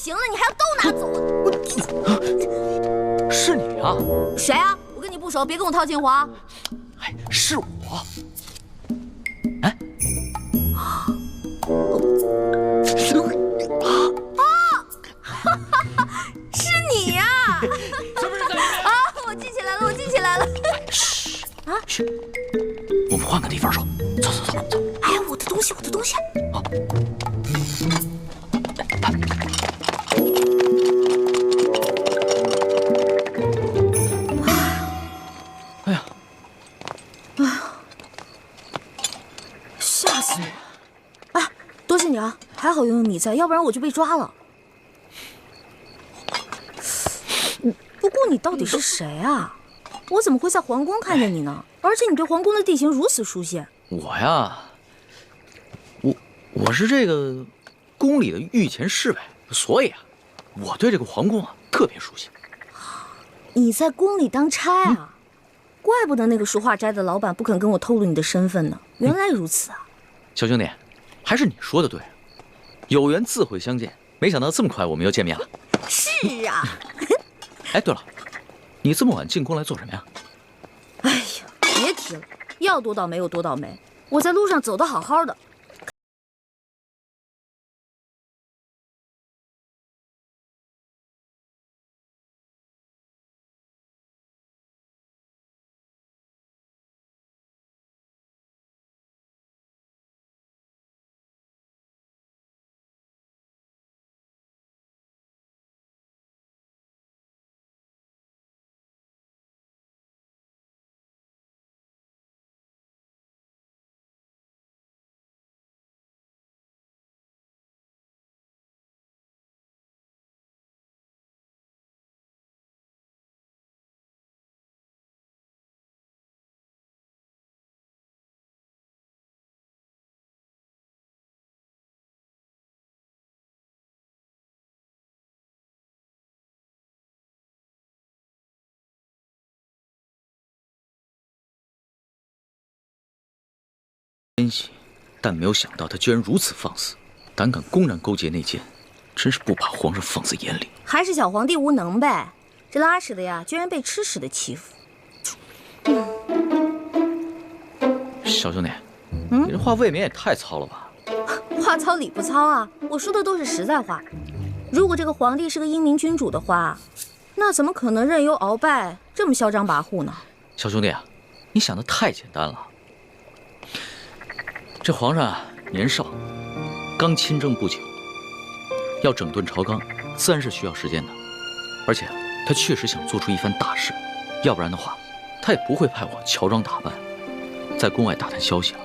行了，你还要都拿走？是你啊？谁啊？我跟你不熟，别跟我套近乎啊！哎，是我。哎，是你呀！是不是在啊，我记起来了，我记起来了。嘘啊，嘘，我们换个地方说。走走走走。哎呀，我的东西，我的东西。好。哎呀，哎呀，吓死我！哎，多谢你啊，还好有你在，要不然我就被抓了。不过你到底是谁啊？我怎么会在皇宫看见你呢？而且你对皇宫的地形如此熟悉。我呀，我是这个宫里的御前侍卫，所以啊，我对这个皇宫啊特别熟悉。你在宫里当差啊？怪不得那个书画斋的老板不肯跟我透露你的身份呢。原来如此啊！小兄弟，还是你说的对，有缘自会相见。没想到这么快我们又见面了。是啊。哎，对了，你这么晚进宫来做什么呀？哎呀，别提了，要多倒霉有多倒霉。我在路上走得好好的。欣喜，但没有想到他居然如此放肆，胆敢公然勾结内奸，真是不把皇上放在眼里。还是小皇帝无能呗，这拉屎的呀，居然被吃屎的欺负。小兄弟，你这话未免也太糙了吧？话糙理不糙啊，我说的都是实在话。如果这个皇帝是个英明君主的话，那怎么可能任由鳌拜这么嚣张跋扈呢？小兄弟啊，你想的太简单了。这皇上啊，年少，刚亲政不久，要整顿朝纲，自然是需要时间的。而且他确实想做出一番大事，要不然的话，他也不会派我乔装打扮，在宫外打探消息了。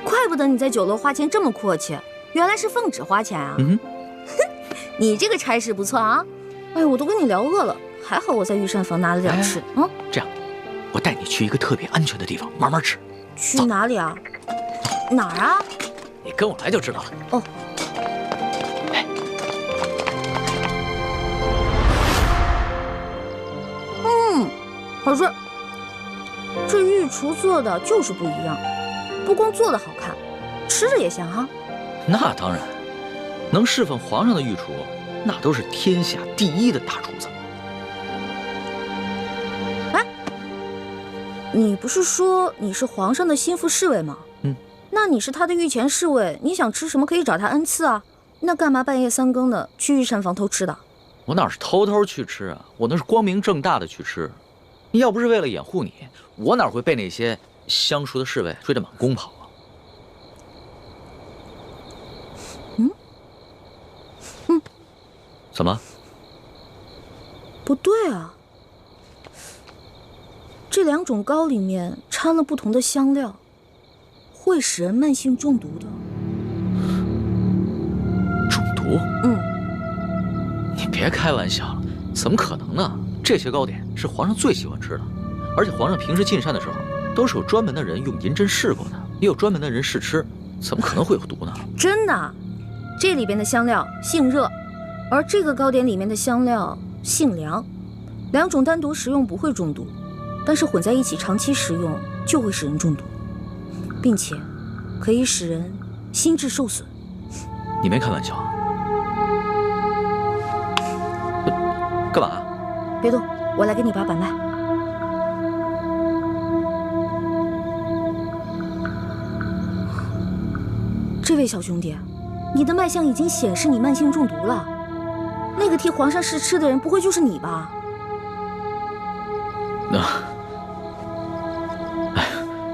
怪不得你在酒楼花钱这么阔气，原来是奉旨花钱啊！你这个差事不错啊！哎，我都跟你聊饿了，还好我在御膳房拿了点吃。这样，我带你去一个特别安全的地方慢慢吃。去哪里啊？哪儿啊？你跟我来就知道了。哦。哎，好吃。这御厨做的就是不一样，不光做的好看，吃着也香哈。那当然，能侍奉皇上的御厨，那都是天下第一的大厨子。哎，你不是说你是皇上的心腹侍卫吗？那你是他的御前侍卫，你想吃什么可以找他恩赐啊。那干嘛半夜三更的去御膳房偷吃的？我哪是偷偷去吃啊，我那是光明正大的去吃。要不是为了掩护你，我哪会被那些相熟的侍卫追着满宫跑啊？怎么？不对啊，这两种糕里面掺了不同的香料，会使人慢性中毒的。中毒？你别开玩笑了，怎么可能呢？这些糕点是皇上最喜欢吃的，而且皇上平时进膳的时候，都是有专门的人用银针试过的，也有专门的人试吃，怎么可能会有毒呢？真的，这里边的香料性热，而这个糕点里面的香料性凉，两种单独食用不会中毒，但是混在一起长期食用就会使人中毒，并且可以使人心智受损。你没开玩笑啊？干嘛？别动，我来给你把脉。这位小兄弟，你的脉象已经显示你慢性中毒了。那个替皇上试吃的人，不会就是你吧？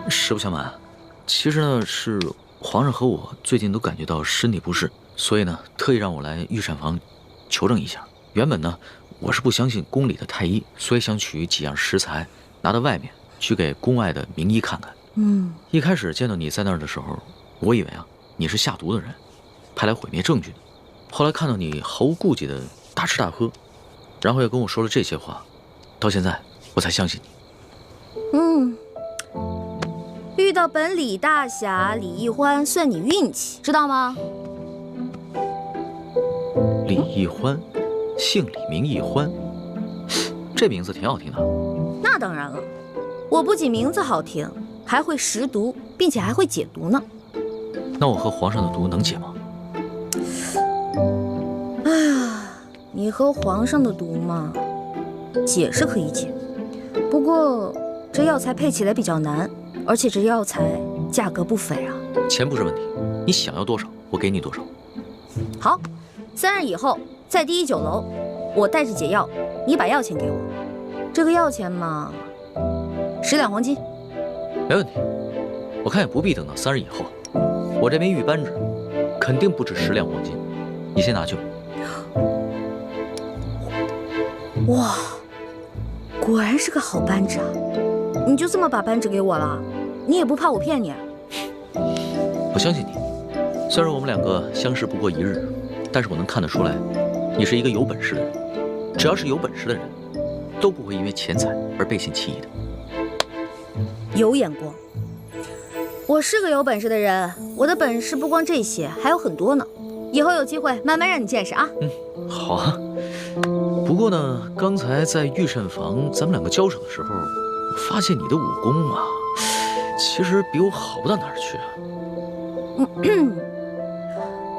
实不相瞒，其实呢是皇上和我最近都感觉到身体不适，所以呢特意让我来御膳房求证一下。原本呢我是不相信宫里的太医，所以想取几样食材拿到外面去给宫外的名医看看。一开始见到你在那儿的时候，我以为啊你是下毒的人，派来毁灭证据的。后来看到你毫无顾忌的大吃大喝，然后又跟我说了这些话，到现在我才相信你。遇到本李大侠李易欢，算你运气，知道吗？李易欢，姓李名易欢，这名字挺好听的。那当然了，我不仅名字好听，还会识毒，并且还会解毒呢。那我和皇上的毒能解吗？哎呀，你和皇上的毒嘛，解是可以解，不过这药材配起来比较难，而且这药材价格不菲啊。钱不是问题，你想要多少，我给你多少。好，3日以后在第1酒楼，我带着解药，你把药钱给我。这个药钱嘛，10两黄金。没问题，我看也不必等到3日以后。我这枚玉扳指肯定不止10两黄金，你先拿去吧。哇，果然是个好扳指啊！你就这么把扳指给我了？你也不怕我骗你？我相信你，虽然我们两个相识不过1日，但是我能看得出来，你是一个有本事的人。只要是有本事的人，都不会因为钱财而背信弃义的。有眼光。我是个有本事的人，我的本事不光这些，还有很多呢。以后有机会慢慢让你见识啊。好啊。不过呢，刚才在御膳房咱们两个交手的时候，我发现你的武功啊，其实比我好不到哪儿去啊。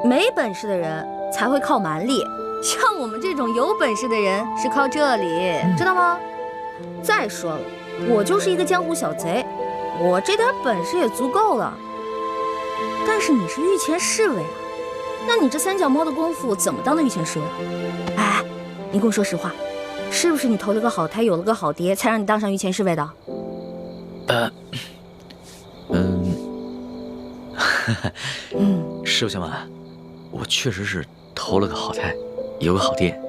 没本事的人才会靠蛮力，像我们这种有本事的人是靠这里，知道吗？再说了，我就是一个江湖小贼，我这点本事也足够了。但是你是御前侍卫啊，那你这3脚猫的功夫怎么当的御前侍卫？哎，你跟我说实话，是不是你投了个好胎，有了个好爹，才让你当上御前侍卫的？实不相瞒，我确实是投了个好胎，有个好爹。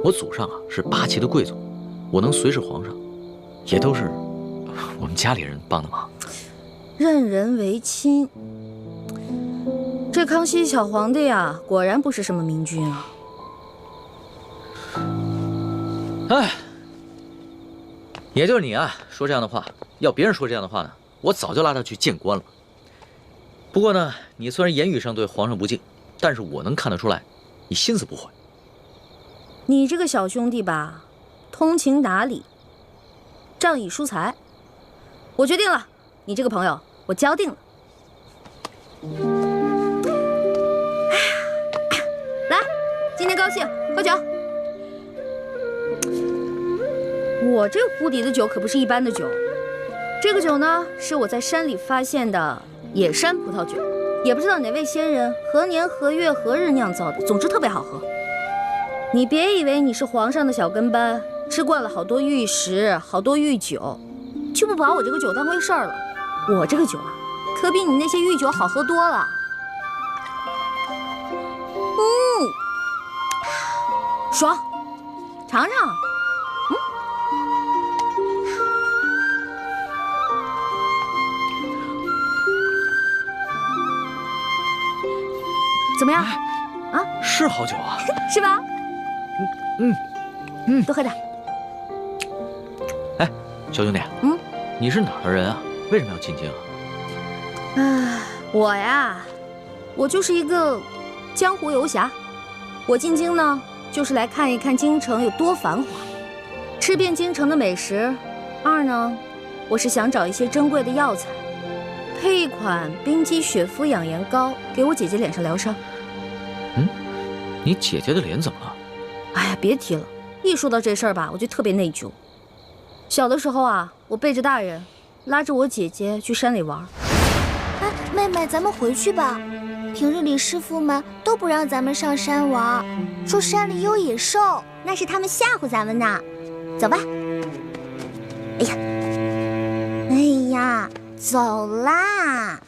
我祖上啊是8旗的贵族，我能随侍皇上，也都是我们家里人帮的忙。任人唯亲，这康熙小皇帝呀，果然不是什么明君啊。哎，也就是你啊，说这样的话。要别人说这样的话呢，我早就拉他去见官了。不过呢，你虽然言语上对皇上不敬，但是我能看得出来，你心思不坏。你这个小兄弟吧，通情达理，仗义疏财。我决定了，你这个朋友我交定了。来，今天高兴，喝酒。我这壶底的酒可不是一般的酒，这个酒呢是我在山里发现的野山葡萄酒，也不知道哪位仙人何年何月何日酿造的，总之特别好喝。你别以为你是皇上的小跟班，吃惯了好多御食，好多御酒，就不把我这个酒当回事儿了。我这个酒啊，可比你那些御酒好喝多了。爽，尝尝。怎么样？啊，是好酒啊，是吧？多喝点。哎，小兄弟，你是哪儿的人啊？为什么要进京啊？我呀，我就是一个江湖游侠。我进京呢，就是来看一看京城有多繁华，吃遍京城的美食。2呢，我是想找一些珍贵的药材，配一款冰肌雪肤养颜膏，给我姐姐脸上疗伤。你姐姐的脸怎么了？哎呀，别提了，一说到这事儿吧，我就特别内疚。小的时候啊，我背着大人，拉着我姐姐去山里玩。哎，妹妹，咱们回去吧。平日里师傅们都不让咱们上山玩，说山里有野兽，那是他们吓唬咱们呢。走吧。哎呀，哎呀，走啦！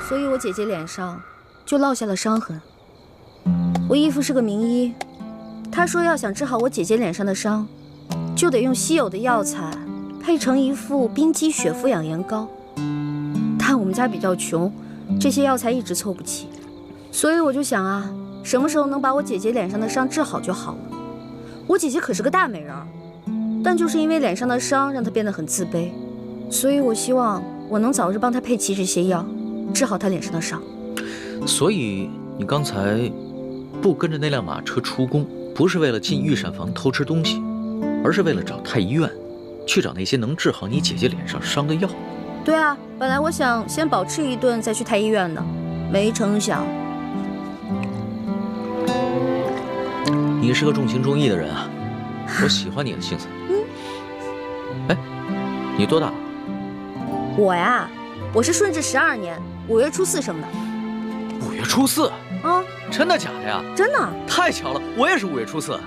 所以我姐姐脸上就落下了伤痕。我姨父是个名医，他说要想治好我姐姐脸上的伤，就得用稀有的药材配成一副冰肌血肤养颜膏。但我们家比较穷，这些药材一直凑不齐，所以我就想啊，什么时候能把我姐姐脸上的伤治好就好了。我姐姐可是个大美人儿，但就是因为脸上的伤让她变得很自卑，所以我希望我能早日帮她配齐这些药，治好她脸上的伤。所以你刚才不跟着那辆马车出宫，不是为了进御膳房偷吃东西，而是为了找太医院，去找那些能治好你姐姐脸上伤的药。对啊，本来我想先饱吃一顿再去太医院的，没成想。你是个重情重义的人啊，我喜欢你的性子。哎，你多大了？我呀，我是顺治12年5月初4生的。5月初4啊？真的假的呀？真的。太巧了，我也是5月初4。啊？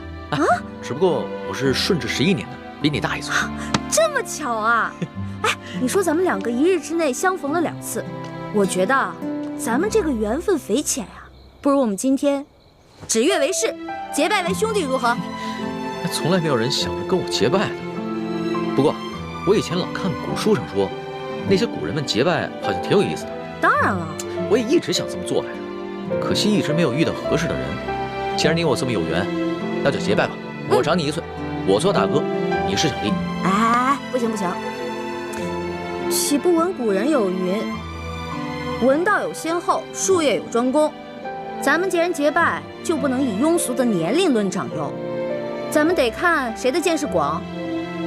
只不过我是顺治11年的，比你大1岁。这么巧啊？哎，你说咱们两个一日之内相逢了2次，我觉得咱们这个缘分匪浅呀。不如我们今天指月为誓，结拜为兄弟，如何？从来没有人想着跟我结拜的。不过我以前老看古书上说，那些古人们结拜好像挺有意思的。当然了，我也一直想这么做来着，可惜一直没有遇到合适的人。既然你我这么有缘，那就结拜吧。我长你1岁，我做大哥，你是小弟。哎，不行不行，岂不闻古人有云：文道有先后，术业有专攻。咱们既然结拜，就不能以庸俗的年龄论长幼，咱们得看谁的见识广，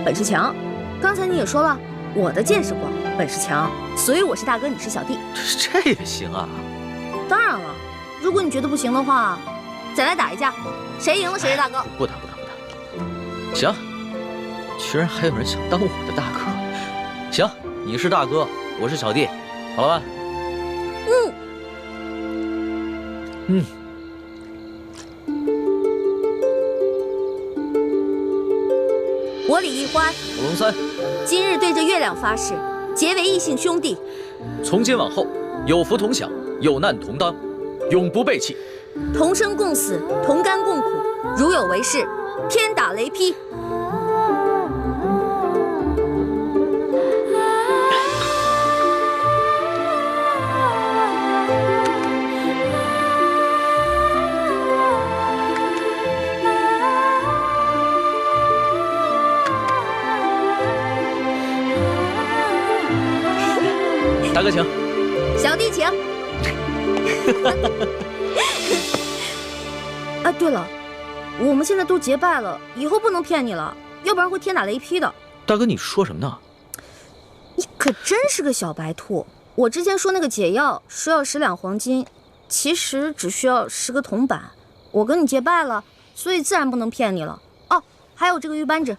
本事强。刚才你也说了，我的见识广，本事强，所以我是大哥，你是小弟。这也行啊？当然了，如果你觉得不行的话，再来打一架，谁赢了谁是大哥。不打。行，居然还有人想当我的大哥。行，你是大哥，我是小弟，好了吧？我李易欢，我龙三，今日对着月亮发誓，结为异姓兄弟。从今往后，有福同享，有难同当，永不背弃。同生共死，同甘共苦，如有违誓，天打雷劈。大哥请，小弟请。啊，对了，我们现在都结拜了，以后不能骗你了，要不然会天打雷劈的。大哥，你说什么呢？你可真是个小白兔！我之前说那个解药说要10两黄金，其实只需要10个铜板。我跟你结拜了，所以自然不能骗你了。哦，还有这个玉扳指，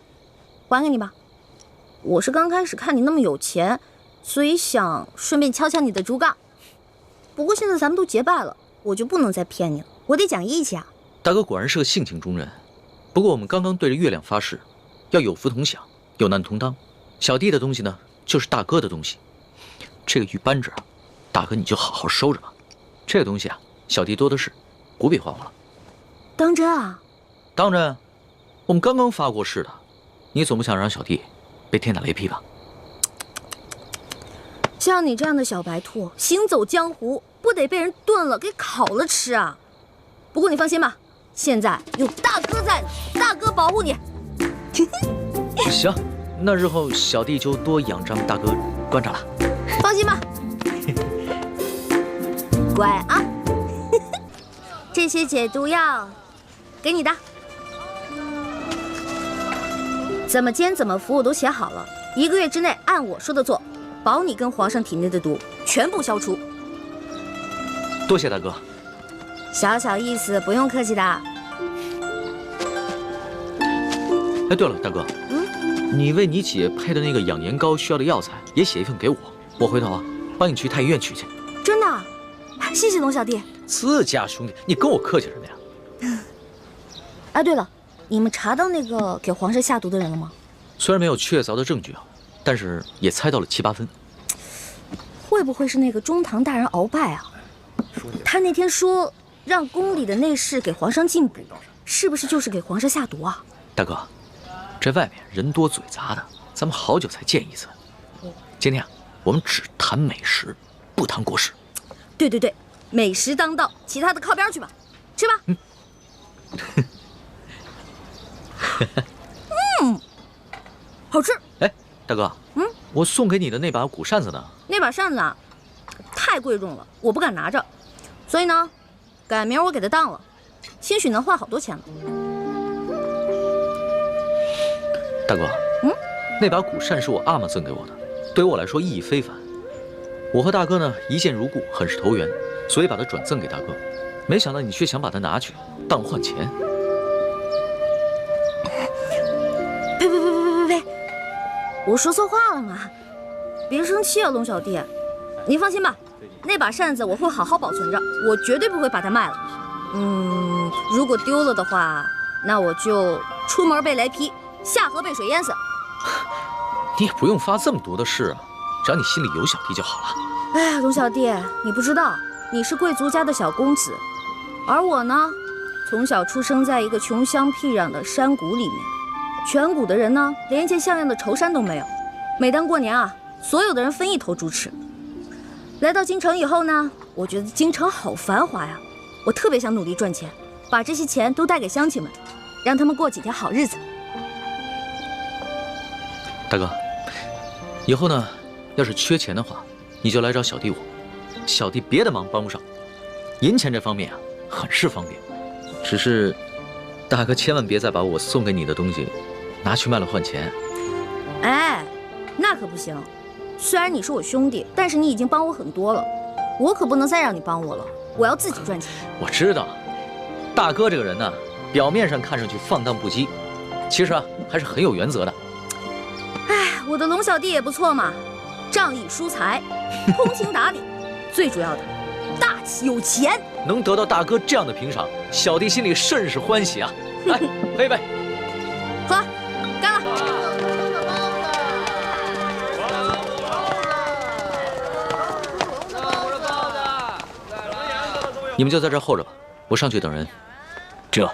还给你吧。我是刚开始看你那么有钱，所以想顺便敲敲你的竹杠。不过现在咱们都结拜了，我就不能再骗你了，我得讲义气啊。大哥果然是个性情中人。不过我们刚刚对着月亮发誓，要有福同享，有难同当。小弟的东西呢，就是大哥的东西。这个玉扳指啊，大哥你就好好收着吧。这个东西啊，小弟多的是，不必还我了。当真啊？当真。我们刚刚发过誓的，你总不想让小弟被天打雷劈吧？像你这样的小白兔，行走江湖不得被人炖了给烤了吃啊！不过你放心吧，现在有大哥在呢，大哥保护你。行，那日后小弟就多仰仗大哥观察了。放放心吧。乖啊，这些解毒药给你的。怎么煎怎么服我都写好了，1个月之内按我说的做，保你跟皇上体内的毒全部消除。多谢大哥。小小意思，不用客气的。哎，对了，大哥，你为你姐配的那个养颜膏需要的药材也写一份给我，我回头啊帮你去太医院取去。真的？谢谢龙小弟。自家兄弟，你跟我客气什么呀？哎，对了，你们查到那个给皇上下毒的人了吗？虽然没有确凿的证据啊，但是也猜到了7、8分。会不会是那个中堂大人鳌拜啊？他那天说让宫里的内侍给皇上进补，是不是就是给皇上下毒啊？大哥，这外面人多嘴杂的，咱们好久才见一次。今天啊，我们只谈美食，不谈国事。对对对，美食当道，其他的靠边去吧，吃吧。好吃。哎，大哥，我送给你的那把古扇子呢？那把扇子啊，太贵重了，我不敢拿着，所以呢，改明儿我给它当了，兴许能换好多钱呢。大哥，那把古扇是我阿玛赠给我的，对于我来说意义非凡。我和大哥呢一见如故，很是投缘，所以把它转赠给大哥。没想到你却想把它拿去当换钱。呸！我说错话了吗？别生气啊，龙小弟。你放心吧，那把扇子我会好好保存着，我绝对不会把它卖了。如果丢了的话，那我就出门被雷劈，下河被水淹死。你也不用发这么多的誓啊，只要你心里有小弟就好了。哎呀，龙小弟，你不知道，你是贵族家的小公子，而我呢，从小出生在一个穷乡僻壤的山谷里面，全谷的人呢，连一件像样的绸衫都没有。每当过年啊，所有的人分一头猪吃。来到京城以后呢，我觉得京城好繁华呀，我特别想努力赚钱，把这些钱都带给乡亲们，让他们过几天好日子。大哥，以后呢，要是缺钱的话，你就来找小弟我，小弟别的忙帮不上，银钱这方面啊，很是方便。只是，大哥千万别再把我送给你的东西拿去卖了换钱。哎，那可不行。虽然你是我兄弟，但是你已经帮我很多了，我可不能再让你帮我了，我要自己赚钱。我知道，大哥这个人呢，表面上看上去放荡不羁，其实啊，还是很有原则的。哎，我的龙小弟也不错嘛，仗义疏财，通情达理，最主要的，大气有钱。能得到大哥这样的评赏，小弟心里甚是欢喜啊！来，喝一杯。喝，干了！你们就在这儿候着吧，我上去等人。这。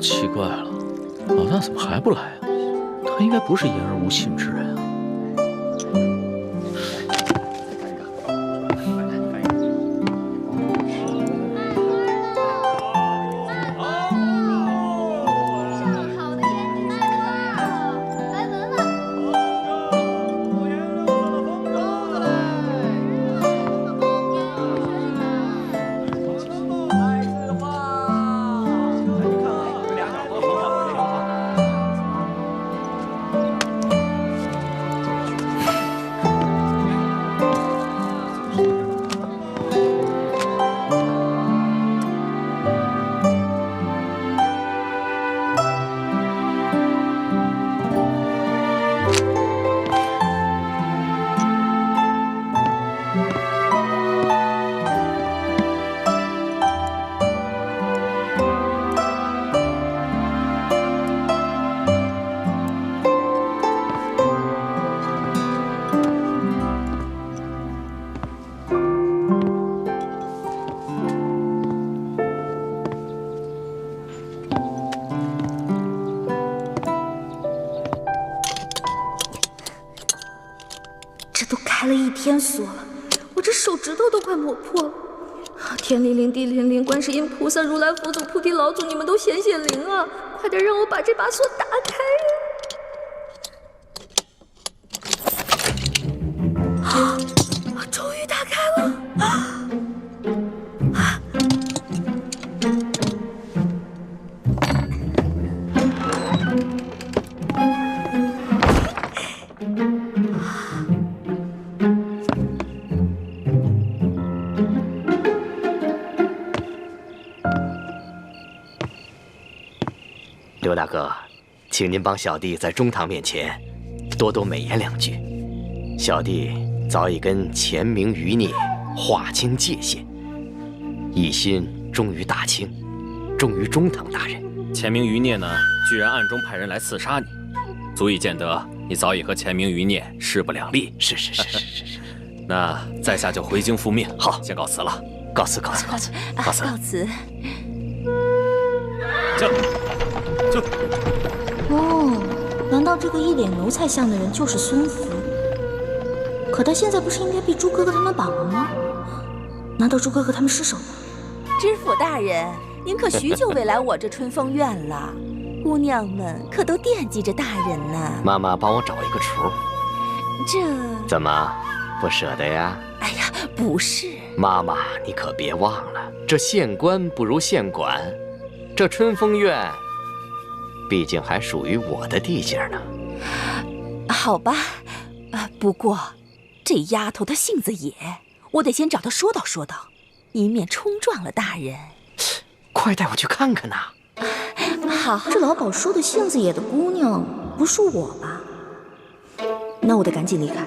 奇怪了，老大怎么还不来啊？他应该不是言而无信之人啊。天缩了，我这手指头都快磨破了。天灵灵，地灵灵，观世音菩萨、如来佛祖、菩提老祖，你们都显灵啊！快点让我把这把锁打开呀！终于打开了！刘大哥，请您帮小弟在中堂面前多多美言2句。小弟早已跟钱明余孽划清界限，一心忠于大清，忠于中堂大人。钱明余孽呢，居然暗中派人来刺杀你，足以见得你早已和钱明余孽势不两立。是。那在下就回京复命。好，先告辞了。告辞。告辞。就。哦，难道这个一脸奴才相的人就是孙福？可他现在不是应该被猪哥哥他们绑了吗？难道猪哥哥他们失手了？知府大人，您可许久未来我这春风院了，姑娘们可都惦记着大人呢。妈妈帮我找一个厨。这怎么不舍得呀？哎呀，不是。妈妈，你可别忘了，这县官不如县管，这春风院毕竟还属于我的地界呢。好吧，不过这丫头她性子野，我得先找她说道说道，以免冲撞了大人。快带我去看看呐！好，这老鸨说的性子野的姑娘不是我吧？那我得赶紧离开。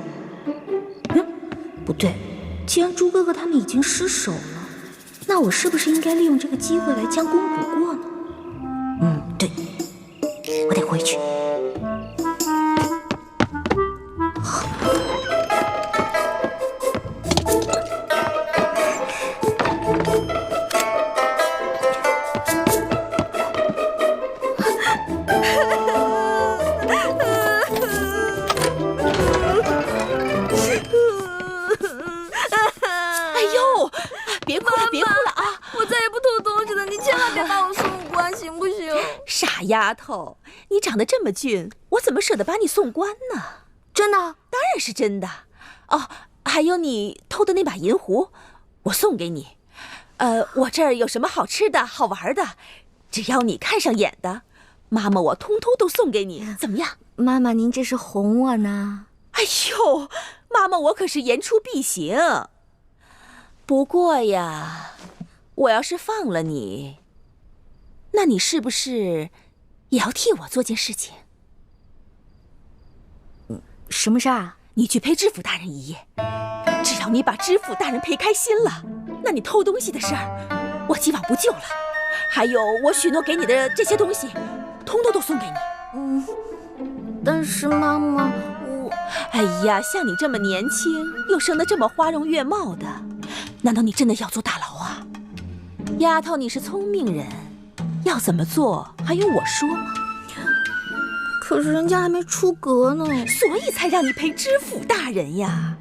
不对，既然猪哥哥他们已经失手了，那我是不是应该利用这个机会来将功补过呢？对，我得回去。哎呦，别哭了啊！我再也不偷东西了，你千万别把我送官，行不行？傻丫头，你长得这么俊，我怎么舍得把你送官呢？真的？当然是真的。哦，还有你偷的那把银壶，我送给你。我这儿有什么好吃的好玩的，只要你看上眼的，妈妈我通通都送给你，怎么样？妈妈，您这是哄我呢？哎呦，妈妈我可是言出必行。不过呀，我要是放了你，那你是不是也要替我做件事情？什么事儿啊？你去陪知府大人一夜，只要你把知府大人陪开心了，那你偷东西的事儿我既往不咎了。还有我许诺给你的这些东西，通通都送给你。但是妈妈，哎呀，像你这么年轻，又生得这么花容月貌的，难道你真的要坐大牢啊？丫头，你是聪明人，要怎么做还用我说吗？可是人家还没出阁呢，所以才让你陪知府大人呀。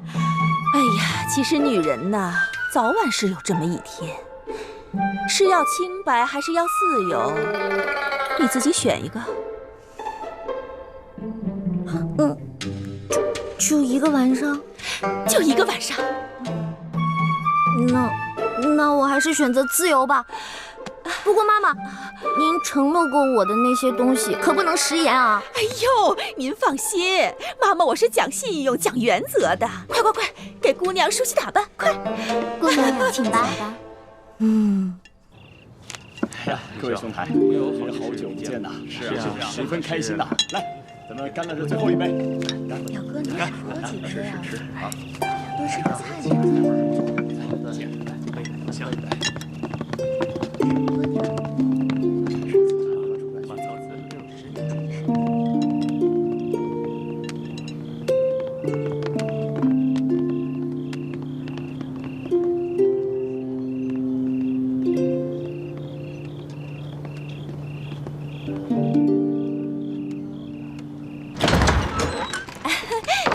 哎呀，其实女人呐，早晚是有这么一天，是要清白还是要自由，你自己选一个。就一个晚上，就一个晚上。那我还是选择自由吧。不过妈妈，您承诺过我的那些东西可不能食言啊！哎呦，您放心，妈妈我是讲信用、讲原则的。快，给姑娘梳洗打扮，快！姑娘请吧。哎呀，各位兄台，好久不见呐，是十分开心呐。来，咱们干了这最后一杯。表哥，你还喝几杯啊？好，都是个菜什么的。行。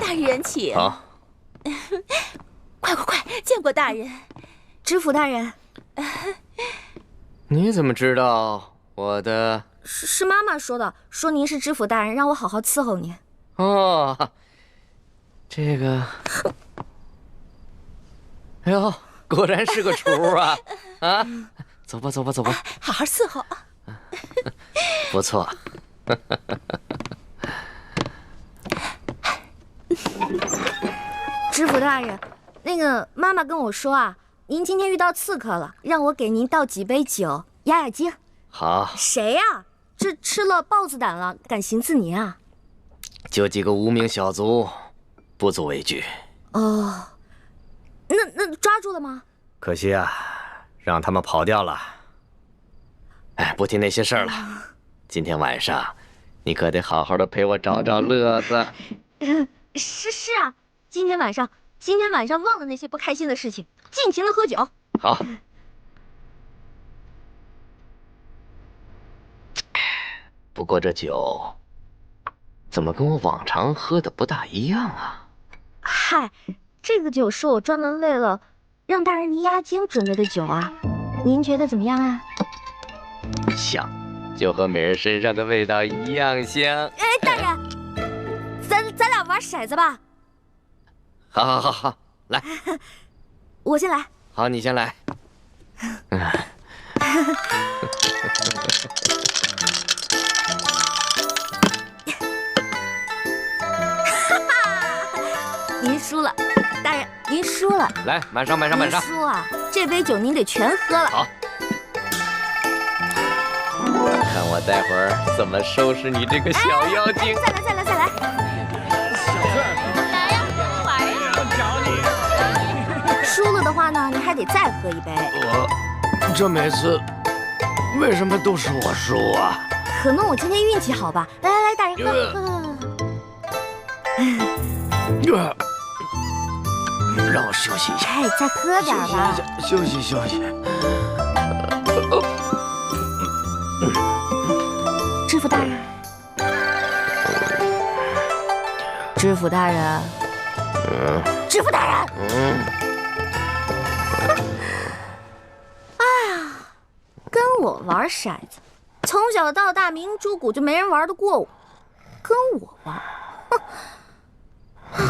大人请。好。大人，知府大人，你怎么知道我的？是妈妈说的，说您是知府大人，让我好好伺候您。哦，这个，哎呦，果然是个厨啊！啊，走吧，走吧，走吧，好好伺候啊。不错。知府大人，那个妈妈跟我说啊，您今天遇到刺客了，让我给您倒几杯酒压压惊。好，谁呀？这吃了豹子胆了，敢行刺您啊？就几个无名小卒，不足为惧。哦，那抓住了吗？可惜啊，让他们跑掉了。哎，不提那些事儿了。今天晚上，你可得好好的陪我找找乐子。是啊，今天晚上忘了那些不开心的事情，尽情的喝酒。好。不过这酒怎么跟我往常喝的不大一样啊？嗨，这个酒是我专门为了让大人您压惊准备的酒啊，您觉得怎么样啊？香，就和美人身上的味道一样香。哎，大人，咱俩玩骰子吧。好，来，我先来。好，你先来。您输了，大人，您输了。来，满上。您输啊！这杯酒您得全喝了。好，看我待会儿怎么收拾你这个小妖精。再来！小子，来呀，玩呀！找你。输了的话呢，你还得再喝一杯。这每次为什么都是我输啊？可能我今天运气好吧。来，大人喝。让我休息一下。哎，再喝点吧。休息。知府大人，知府大人，知府大人。哎呀，跟我玩骰子，从小到大明珠谷就没人玩得过我，跟我玩，哼。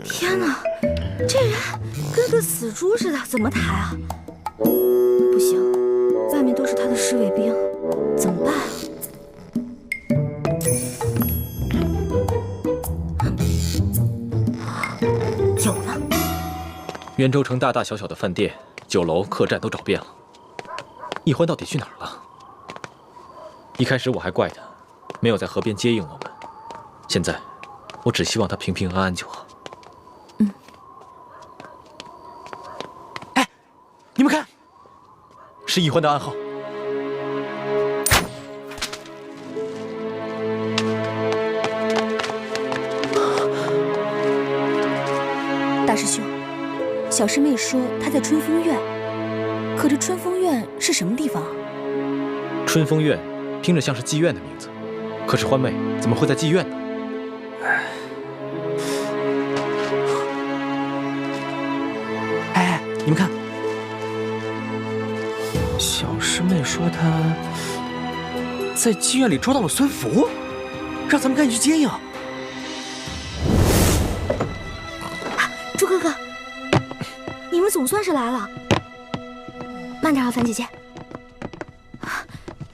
天哪，这人跟个死猪似的，怎么抬啊？不行，外面都是他的侍卫兵，怎么办？有了！袁州城大大小小的饭店、酒楼、客栈都找遍了，易欢到底去哪儿了？一开始我还怪他没有在河边接应我们，现在我只希望他平平安安就好。哎，你们看，是易欢的暗号。大师兄，小师妹说她在春风院，可这春风院是什么地方啊？春风院听着像是妓院的名字，可是欢妹怎么会在妓院呢？哎，你们看，小师妹说她在妓院里捉到了孙福，让咱们赶紧去接应。猪哥哥，你们总算是来了。慢点啊，樊姐姐。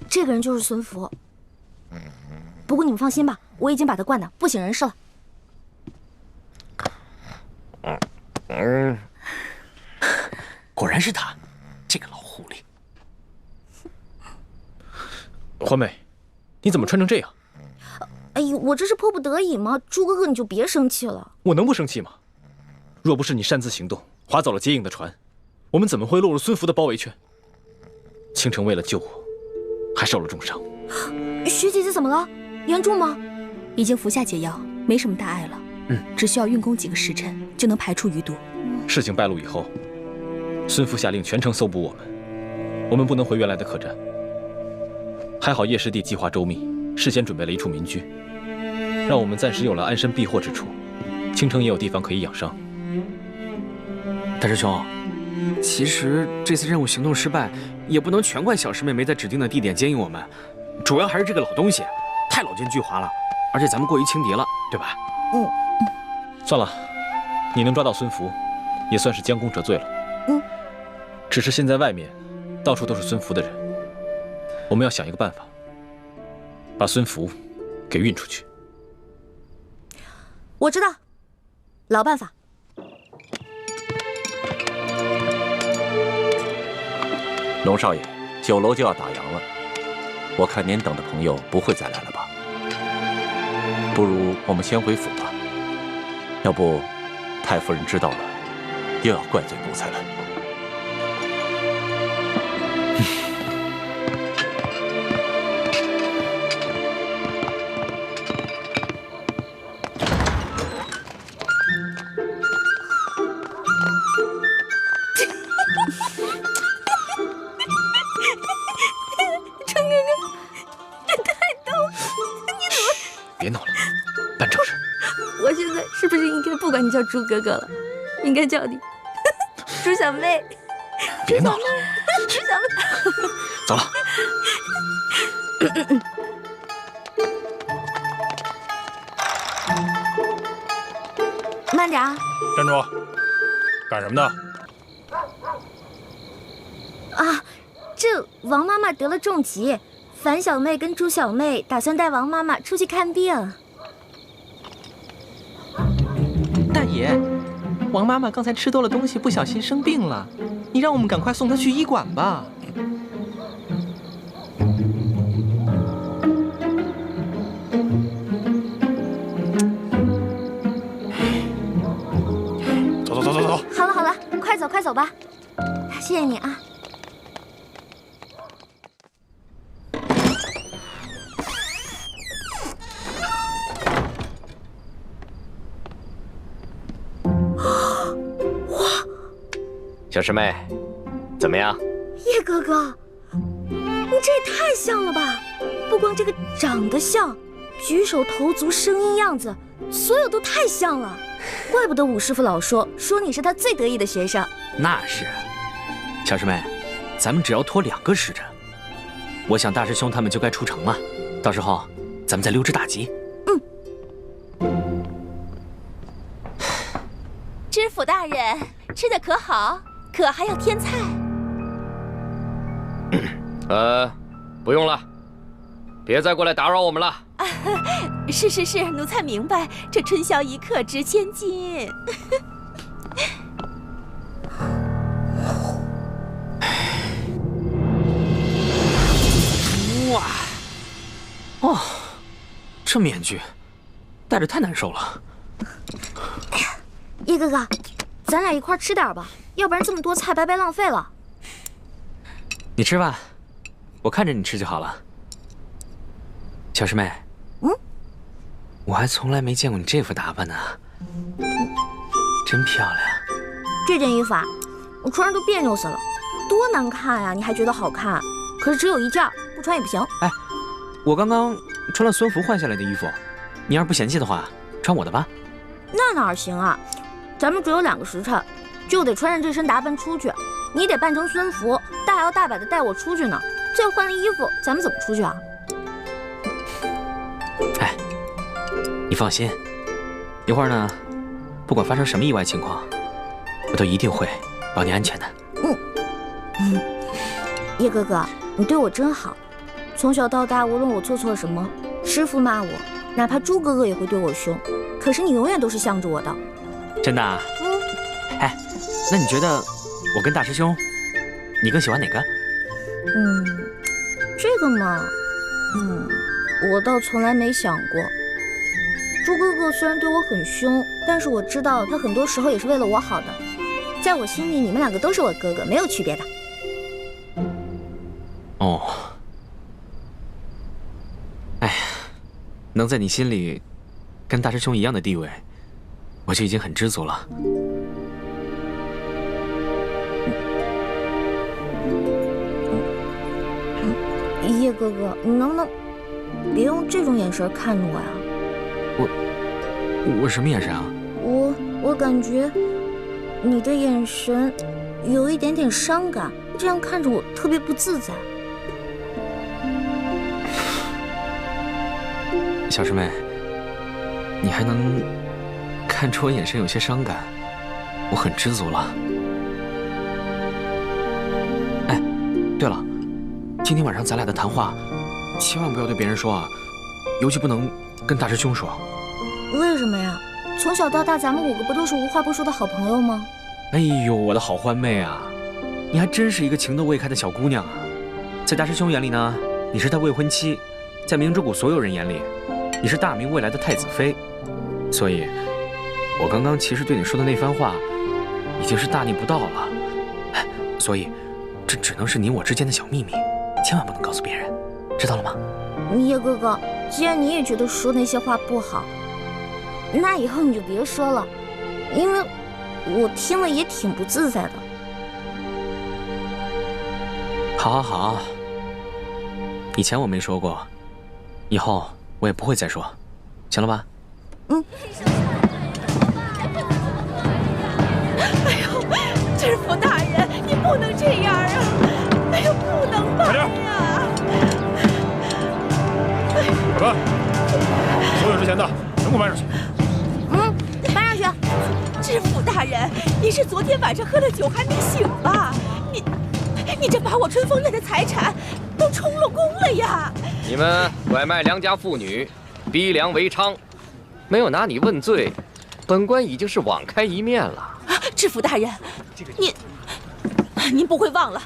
这个人就是孙福。不过你们放心吧，我已经把他灌得不省人事了。果然是他，这个老狐狸。欢妹，你怎么穿成这样？哎呦，我这是迫不得已嘛。猪哥哥，你就别生气了。我能不生气吗？若不是你擅自行动，划走了接应的船，我们怎么会落入孙福的包围圈？倾城为了救我，还受了重伤。徐姐姐怎么了？严重吗？已经服下解药，没什么大碍了。只需要运功几个时辰就能排出余毒。事情败露以后，孙父下令全城搜捕我们，我们不能回原来的客栈。还好叶师弟计划周密，事先准备了一处民居，让我们暂时有了安身避祸之处。京城也有地方可以养伤。大师兄，其实这次任务行动失败，也不能全怪小师妹没在指定的地点接应我们，主要还是这个老东西太老奸巨猾了，而且咱们过于轻敌了，对吧？算了，你能抓到孙福，也算是将功折罪了。只是现在外面到处都是孙福的人，我们要想一个办法，把孙福给运出去。我知道，老办法。龙少爷，酒楼就要打烊了，我看您等的朋友不会再来了吧？不如我们先回府吧，要不太夫人知道了，又要怪罪奴才了。别闹了，办正事。我现在是不是应该不管你叫猪哥哥了，应该叫你猪小妹？别闹了，猪小妹。走了。慢点啊！站住！干什么呢？啊，这王妈妈得了重疾，樊小妹跟朱小妹打算带王妈妈出去看病。大爷，王妈妈刚才吃多了东西，不小心生病了，你让我们赶快送她去医馆吧。走。好了，快走吧。谢谢你啊。小师妹，怎么样？叶哥哥，你这也太像了吧！不光这个长得像，举手投足、声音、样子，所有都太像了。怪不得武师傅老说你是他最得意的学生。那是，小师妹，咱们只要拖2个时辰，我想大师兄他们就该出城了。到时候咱们再溜之大吉。知府大人，吃的可好？可还要添菜？不用了，别再过来打扰我们了。是，奴才明白，这春宵一刻值千金。哇，哦，这面具戴着太难受了。哎呀，叶哥哥，咱俩一块吃点吧，要不然这么多菜白白浪费了。你吃吧，我看着你吃就好了。小师妹，我还从来没见过你这副打扮呢，真漂亮。这件衣服啊，我穿上都别扭死了，多难看呀！你还觉得好看？可是只有一件，不穿也不行。哎，我刚刚穿了孙福换下来的衣服，你要是不嫌弃的话，穿我的吧。那哪行啊？咱们只有2个时辰，就得穿上这身打扮出去。你得扮成孙福，大摇大摆的带我出去呢。这换了衣服，咱们怎么出去啊？哎，你放心，一会儿呢，不管发生什么意外情况，我都一定会保你安全的。叶哥哥，你对我真好。从小到大，无论我做错什么，师傅骂我，哪怕猪哥哥也会对我凶，可是你永远都是向着我的。真的啊？哎，那你觉得我跟大师兄，你更喜欢哪个？这个嘛，我倒从来没想过。猪哥哥虽然对我很凶，但是我知道他很多时候也是为了我好的。在我心里，你们2个都是我哥哥，没有区别的。哦，能在你心里跟大师兄一样的地位，我就已经很知足了。叶哥哥，你能不能别用这种眼神看着我呀？我什么眼神啊？我感觉你的眼神有一点点伤感，这样看着我特别不自在。小师妹，你还能看出我眼神有些伤感，我很知足了。哎，对了，今天晚上咱俩的谈话，千万不要对别人说啊，尤其不能跟大师兄说。为什么呀？从小到大，咱们5个不都是无话不说的好朋友吗？哎呦，我的好欢妹啊，你还真是一个情窦未开的小姑娘啊！在大师兄眼里呢，你是他未婚妻；在明之谷所有人眼里，你是大明未来的太子妃。所以，我刚刚其实对你说的那番话，已经是大逆不道了。所以，这只能是你我之间的小秘密，千万不能告诉别人，知道了吗？叶哥哥，既然你也觉得说那些话不好，那以后你就别说了，因为我听了也挺不自在的。好，以前我没说过，以后我也不会再说，行了吧？嗯。哎呦，知府大人，你不能这样啊！哎呦，不能办呀！快搬！所有值钱的全部搬上去。搬上去。知府大人，您是昨天晚上喝了酒还没醒吧？你这把我春风院的财产都充了公了呀！你们拐卖良家妇女，逼良为娼，没有拿你问罪，本官已经是网开一面了。知府大人，您不会忘了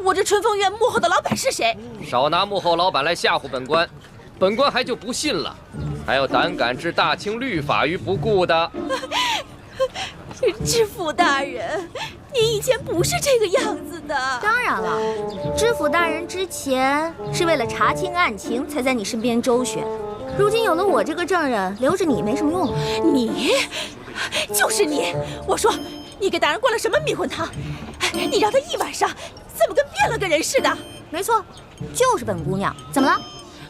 我这春风院幕后的老板是谁？少拿幕后老板来吓唬本官，本官还就不信了，还有胆敢置大清律法于不顾的。知府大人，您以前不是这个样子的。当然了，知府大人之前是为了查清案情才在你身边周旋，如今有了我这个证人，留着你没什么用了。就是你！我说，你给大人灌了什么迷魂汤？你让他一晚上怎么跟变了个人似的？没错，就是本姑娘。怎么了？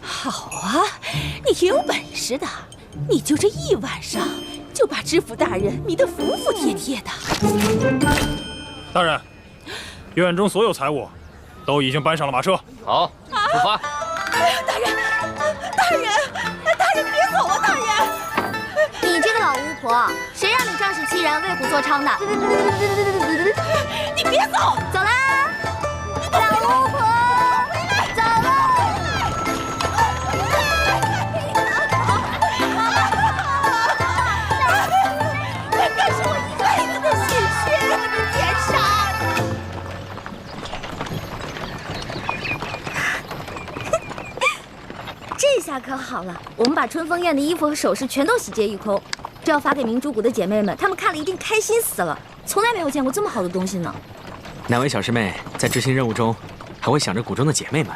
好啊，你挺有本事的，你就这一晚上就把知府大人迷得服服帖帖的。大人，院中所有财物都已经搬上了马车。好，出发。大人，你别走啊！大人，你这个老巫婆，谁让你仗势欺人、为虎作伥的？你别走！走啦，老巫婆，走喽！那是我一辈子的心血，你别杀！这下可好了，我们把春风院的衣服和首饰全都洗劫一空，这要发给明珠谷的姐妹们，她们看了一定开心死了，从来没有见过这么好的东西呢。哪位小师妹在执行任务中，还会想着谷中的姐妹们？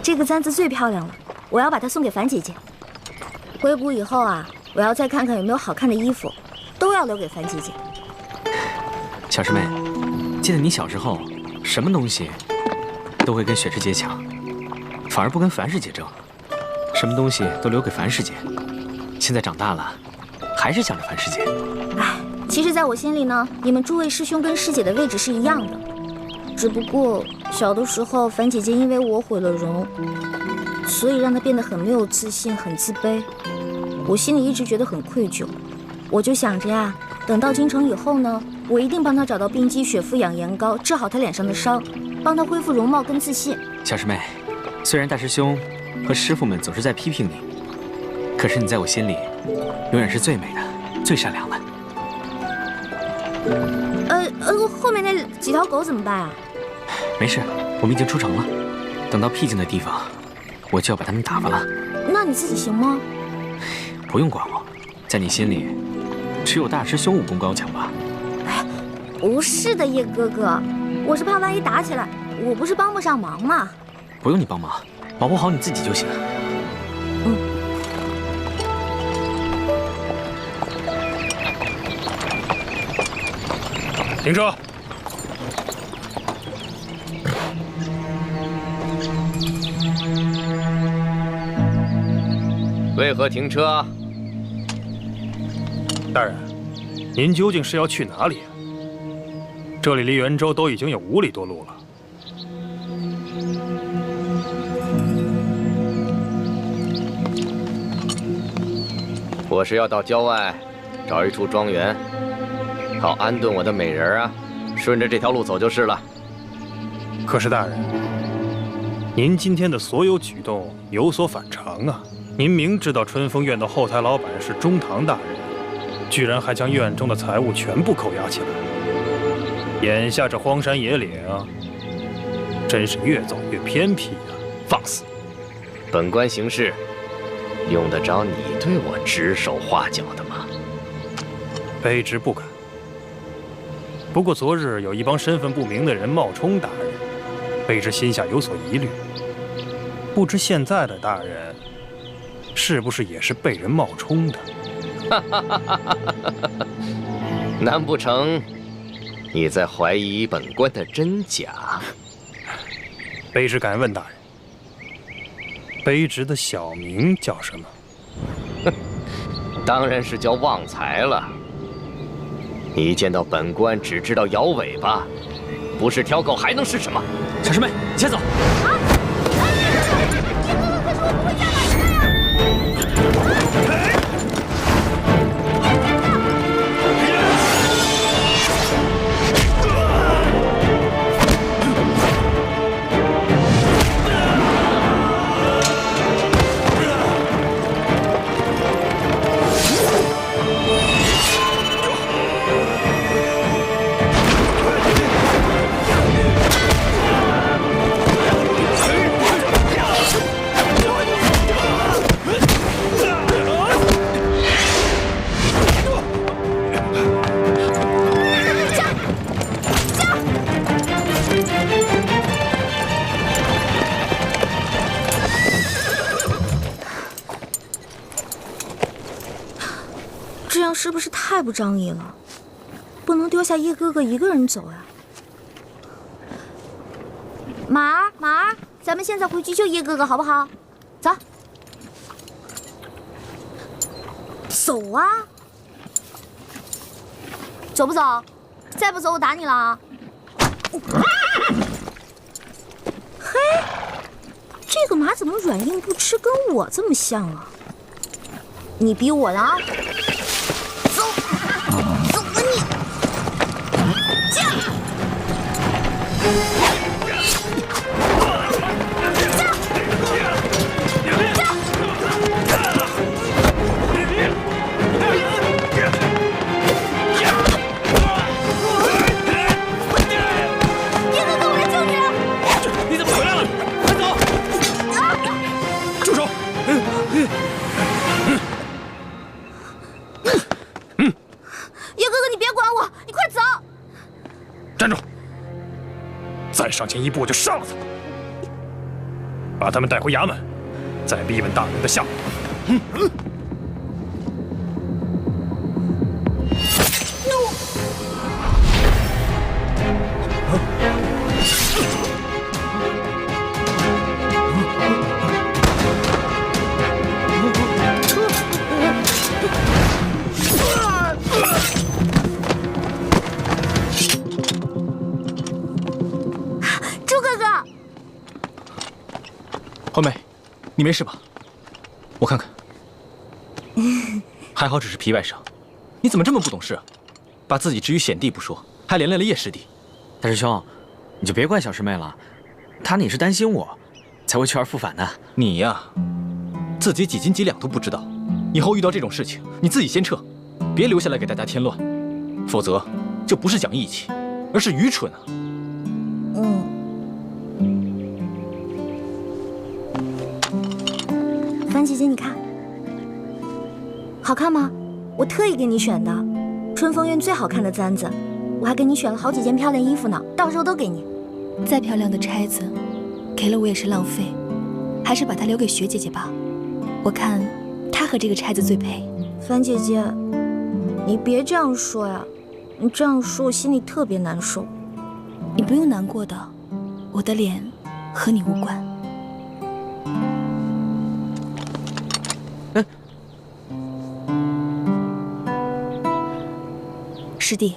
这个簪子最漂亮了，我要把它送给樊姐姐。回谷以后啊，我要再看看有没有好看的衣服，都要留给樊姐姐。小师妹，记得你小时候，什么东西都会跟雪师姐抢，反而不跟樊师姐争，什么东西都留给樊师姐。现在长大了，还是想着樊师姐。哎，其实在我心里呢，你们诸位师兄跟师姐的位置是一样的，只不过小的时候樊姐姐因为我毁了容，所以让她变得很没有自信，很自卑。我心里一直觉得很愧疚，我就想着呀，等到京城以后呢，我一定帮她找到冰肌雪肤养颜膏，治好她脸上的伤，帮她恢复容貌跟自信。小师妹，虽然大师兄和师傅们总是在批评你，可是你在我心里永远是最美的，最善良的。后面那几条狗怎么办啊？没事，我们已经出城了，等到僻静的地方，我就要把他们打发了。那你自己行吗？不用管我，在你心里，只有大师兄武功高强吧？哎，不是的，叶哥哥，我是怕万一打起来，我不是帮不上忙吗？不用你帮忙，保护好你自己就行。停车！为何停车？大人，您究竟是要去哪里啊？这里离元州都已经有5里多路了。我是要到郊外找一处庄园，好安顿我的美人啊。顺着这条路走就是了。可是大人，您今天的所有举动有所反常啊！您明知道春风院的后台老板是中堂大人，居然还将院中的财物全部扣押起来。眼下这荒山野岭啊，真是越走越偏僻啊！放肆！本官行事，用得着你对我指手画脚的吗？卑职不敢。不过昨日有一帮身份不明的人冒充大人，卑职心下有所疑虑。不知现在的大人是不是也是被人冒充的？难不成你在怀疑本官的真假？卑职敢问大人，卑职的小名叫什么？当然是叫旺财了。你一见到本官只知道摇尾巴，不是条狗还能是什么？小师妹，你先走。这样是不是太不仗义了？不能丢下叶哥哥一个人走呀！马儿，咱们现在回去救叶哥哥好不好？走，走啊！走不走？再不走我打你了啊！嘿，这个马怎么软硬不吃，跟我这么像啊？你逼我了啊！走吧你！驾！叶哥哥，我来救你了！你怎么回来了？快走！住手！叶哥哥，你别管我，你快走！站住！再上前一步，我就杀了他们！把他们带回衙门，再逼问大人的下落。猪哥哥，欢妹，你没事吧？我看看，还好只是皮外伤。你怎么这么不懂事啊？把自己置于险地不说，还连累了叶师弟。大师兄，你就别怪小师妹了，她你是担心我，才会去而复返的。你呀，自己几斤几两都不知道，以后遇到这种事情，你自己先撤，别留下来给大家添乱，否则这不是讲义气，而是愚蠢啊！樊姐姐，你看，好看吗？我特意给你选的，春风院最好看的簪子，我还给你选了好几件漂亮衣服呢，到时候都给你。再漂亮的钗子，给了我也是浪费，还是把它留给雪姐姐吧。我看她和这个钗子最配。樊姐姐，你别这样说呀，你这样说，我心里特别难受。你不用难过的，我的脸和你无关。师弟，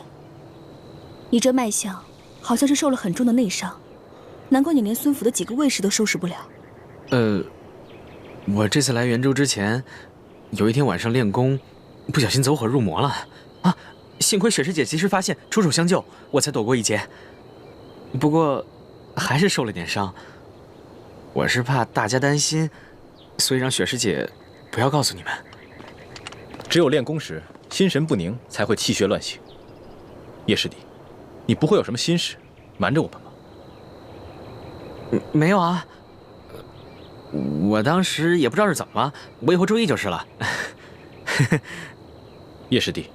你这脉象好像是受了很重的内伤，难怪你连孙府的几个卫士都收拾不了。我这次来元州之前，有一天晚上练功，不小心走火入魔了啊！幸亏雪师姐及时发现，出手相救，我才躲过一劫。不过，还是受了点伤。我是怕大家担心，所以让雪师姐不要告诉你们。只有练功时心神不宁，才会气血乱行。叶师弟，你不会有什么心事瞒着我们吗？没有啊，我当时也不知道是怎么了，我以后注意就是了。叶师弟，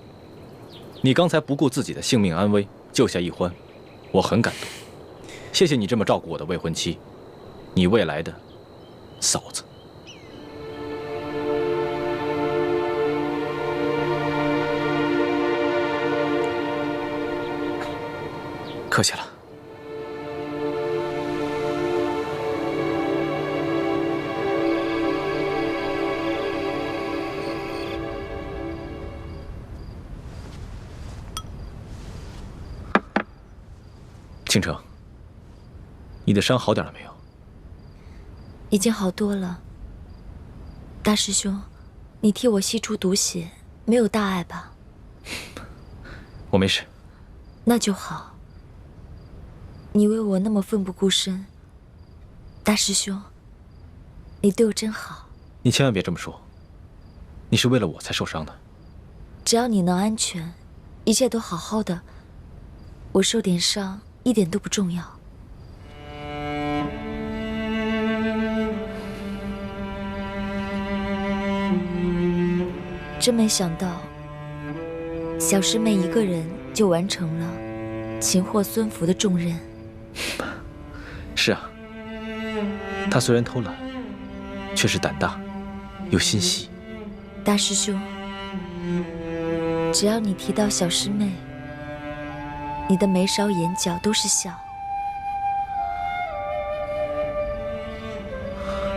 你刚才不顾自己的性命安危救下一欢，我很感动。谢谢你这么照顾我的未婚妻，你未来的嫂子。客气了。倾城，你的伤好点了没有？已经好多了。大师兄，你替我吸出毒血，没有大碍吧？我没事。那就好。你为我那么奋不顾身，大师兄，你对我真好。你千万别这么说，你是为了我才受伤的。只要你能安全，一切都好好的，我受点伤一点都不重要。真没想到，小师妹一个人就完成了擒获孙福的重任。是啊，她虽然偷懒，却是胆大又心细。大师兄，只要你提到小师妹，你的眉梢眼角都是笑。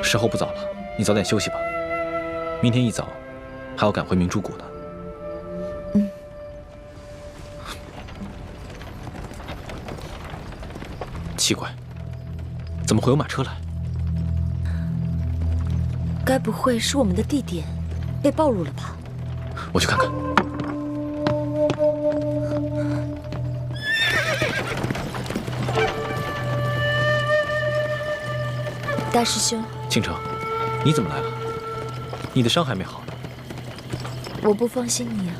时候不早了，你早点休息吧。明天一早还要赶回明珠谷呢。嗯。奇怪，怎么会有马车来？该不会是我们的地点被暴露了吧？我去看看。大师兄，倾城，你怎么来了？你的伤还没好。我不放心你啊。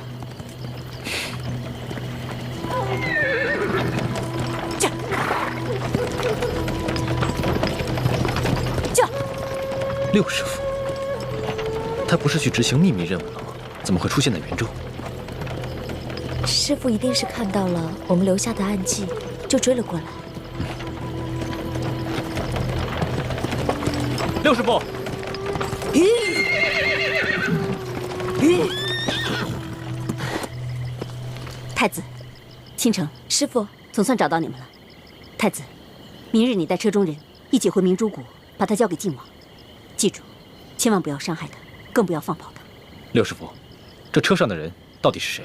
六师傅，他不是去执行秘密任务了吗？怎么会出现在元州？师傅一定是看到了我们留下的暗记，就追了过来。六师傅，太子，倾城，师傅，总算找到你们了。太子，明日你带车中人一起回明珠谷，把他交给靖王。记住，千万不要伤害他，更不要放跑他。六师傅，这车上的人到底是谁？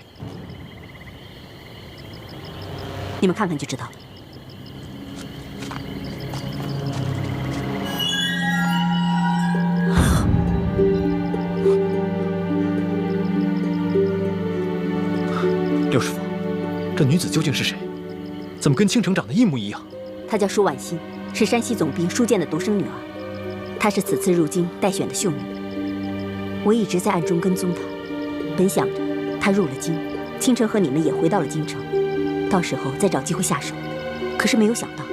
你们看看就知道了。六师傅，这女子究竟是谁？怎么跟倾城长得一模一样？她叫舒婉心，是山西总兵舒建的独生女儿。她是此次入京待选的秀女。我一直在暗中跟踪她，本想着她入了京，倾城和你们也回到了京城，到时候再找机会下手。可是没有想到，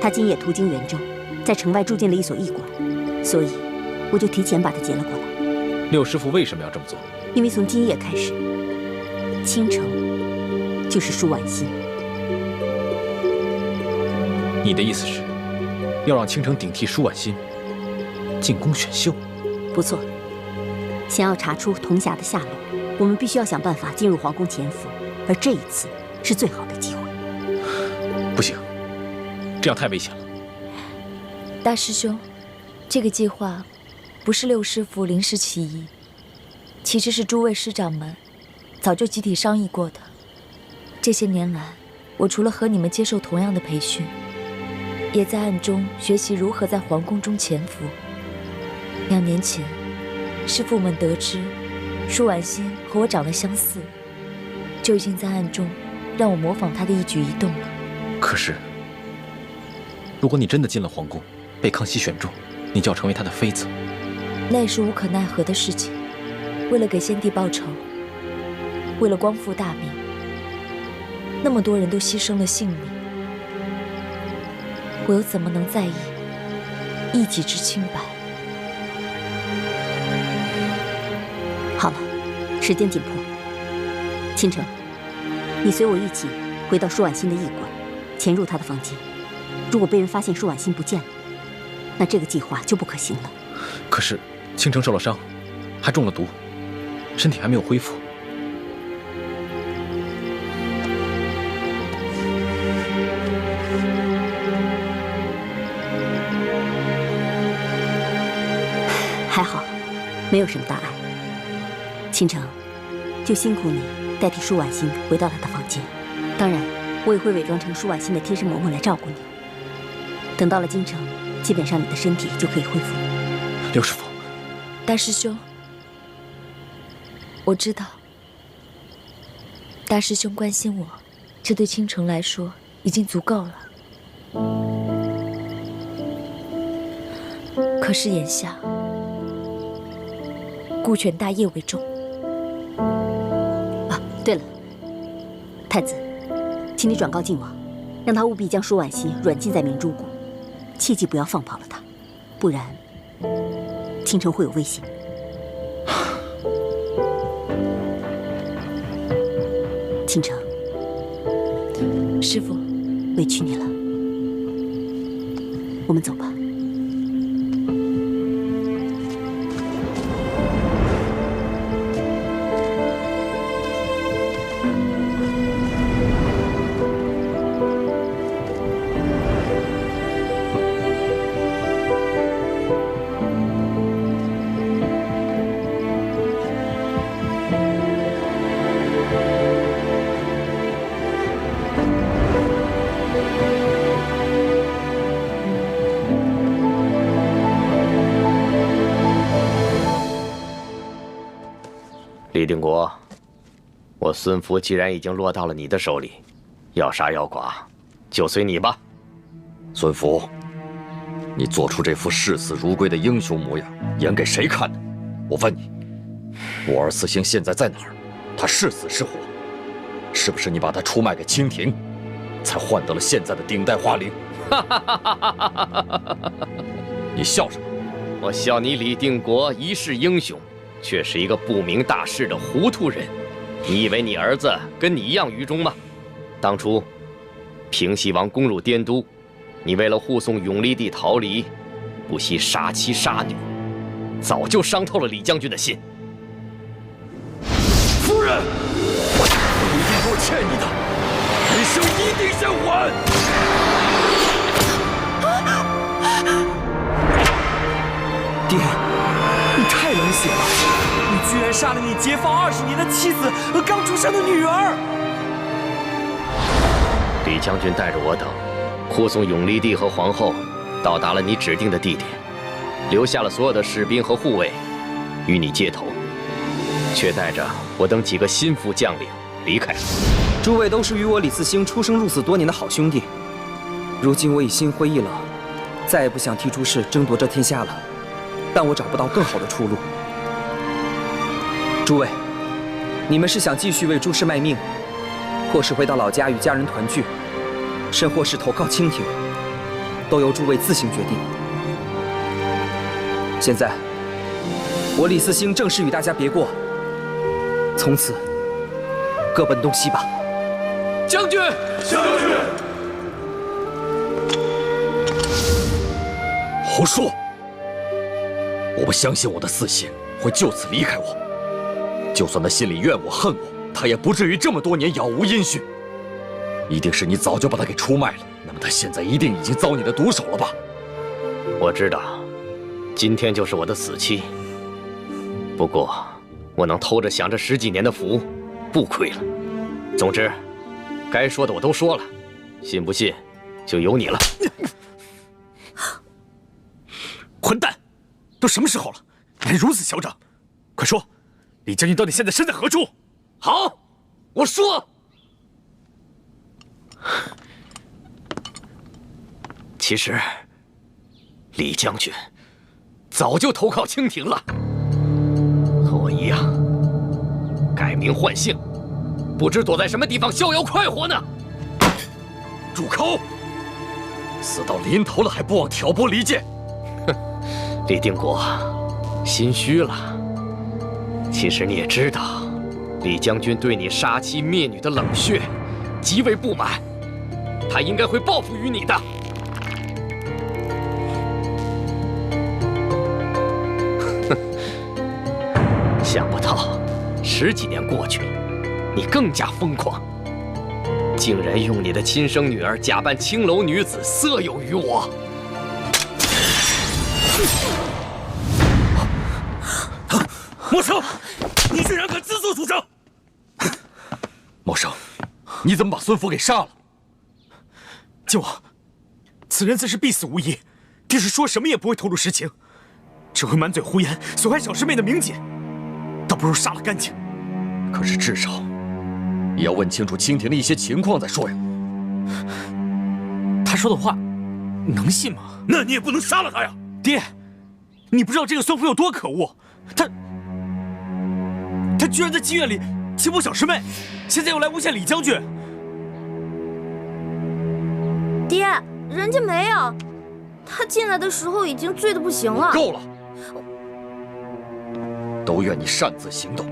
她今夜途经元州，在城外住进了一所驿馆，所以我就提前把她劫了过来。六师傅为什么要这么做？因为从今夜开始，倾城就是舒婉心。你的意思是，要让倾城顶替舒婉心进宫选秀？不错。想要查出童霞的下落，我们必须要想办法进入皇宫潜伏，而这一次是最好的机会。不行，这样太危险了。大师兄，这个计划不是六师傅临时起意，其实是诸位师长们早就集体商议过的。这些年来，我除了和你们接受同样的培训，也在暗中学习如何在皇宫中潜伏。2年前，师父们得知舒婉心和我长得相似，就已经在暗中让我模仿她的一举一动了。可是，如果你真的进了皇宫，被康熙选中，你就要成为他的妃子。那也是无可奈何的事情。为了给先帝报仇，为了光复大明，那么多人都牺牲了性命，我又怎么能在意一己之清白？好了，时间紧迫。倾城，你随我一起回到舒婉心的驿馆，潜入她的房间。如果被人发现舒婉心不见了，那这个计划就不可行了。可是倾城受了伤，还中了毒，身体还没有恢复。还好，没有什么大碍。倾城，就辛苦你代替舒婉心回到她的房间。当然，我也会伪装成舒婉心的贴身嬷嬷来照顾你。等到了京城，基本上你的身体就可以恢复了。六师傅，大师兄，我知道，大师兄关心我，这对倾城来说已经足够了。可是眼下，顾全大业为重。啊，对了，太子，请你转告靖王，让他务必将舒婉心软禁在明珠谷，切记不要放跑了他，不然倾城会有危险。倾城，师父，委屈你了，我们走吧。李定国，我孙福既然已经落到了你的手里，要杀要剐，就随你吧。孙福，你做出这副视死如归的英雄模样，演给谁看的？我问你，我儿慈星现在在哪儿？他是死是活？是不是你把他出卖给清廷，才换得了现在的顶戴花翎？你笑什么？我笑你李定国一世英雄，却是一个不明大事的糊涂人。你以为你儿子跟你一样愚忠吗？当初平西王攻入滇都，你为了护送永历帝逃离，不惜杀妻杀女，早就伤透了李将军的心。夫人，李定国欠你的，余生一定先还。爹，你太冷血了！你居然杀了你结放20年的妻子和刚出生的女儿！李将军带着我等护送永历帝和皇后到达了你指定的地点，留下了所有的士兵和护卫与你接头，却带着我等几个心腹将领离开了。诸位都是与我李嗣星出生入死多年的好兄弟，如今我已心灰意冷，再也不想替诸氏争夺这天下了。但我找不到更好的出路。诸位，你们是想继续为诸氏卖命，或是回到老家与家人团聚，甚或是投靠清廷，都由诸位自行决定。现在，我李嗣星正式与大家别过，从此各奔东西吧。将军，将军，胡说！我不相信我的嗣星会就此离开我，就算他心里怨我恨我，他也不至于这么多年杳无音讯。一定是你早就把他给出卖了。那么他现在一定已经遭你的毒手了吧？我知道，今天就是我的死期。不过，我能偷着享这10几年的福，不亏了。总之，该说的我都说了，信不信，就由你了。混蛋！都什么时候了，你还如此嚣张？快说，李将军到底现在身在何处？好，我说。其实，李将军早就投靠清廷了，和我一样，改名换姓，不知躲在什么地方逍遥快活呢。住口！死到临头了还不忘挑拨离间！哼，李定国，心虚了。其实你也知道，李将军对你杀妻灭女的冷血极为不满，他应该会报复于你的。想不到10几年过去了，你更加疯狂，竟然用你的亲生女儿假扮青楼女子色诱于我。莫生，你居然敢自作主张！莫生，你怎么把孙福给杀了？靖王，此人自是必死无疑，定是说什么也不会透露实情，只会满嘴胡言，损害小师妹的名节。倒不如杀了干净。可是至少也要问清楚清廷的一些情况再说呀。他说的话能信吗？那你也不能杀了他呀！爹，你不知道这个孙福有多可恶，他居然在妓院里欺负小师妹，现在又来诬陷李将军。爹，人家没有，他进来的时候已经醉得不行了。够了！都怨你擅自行动，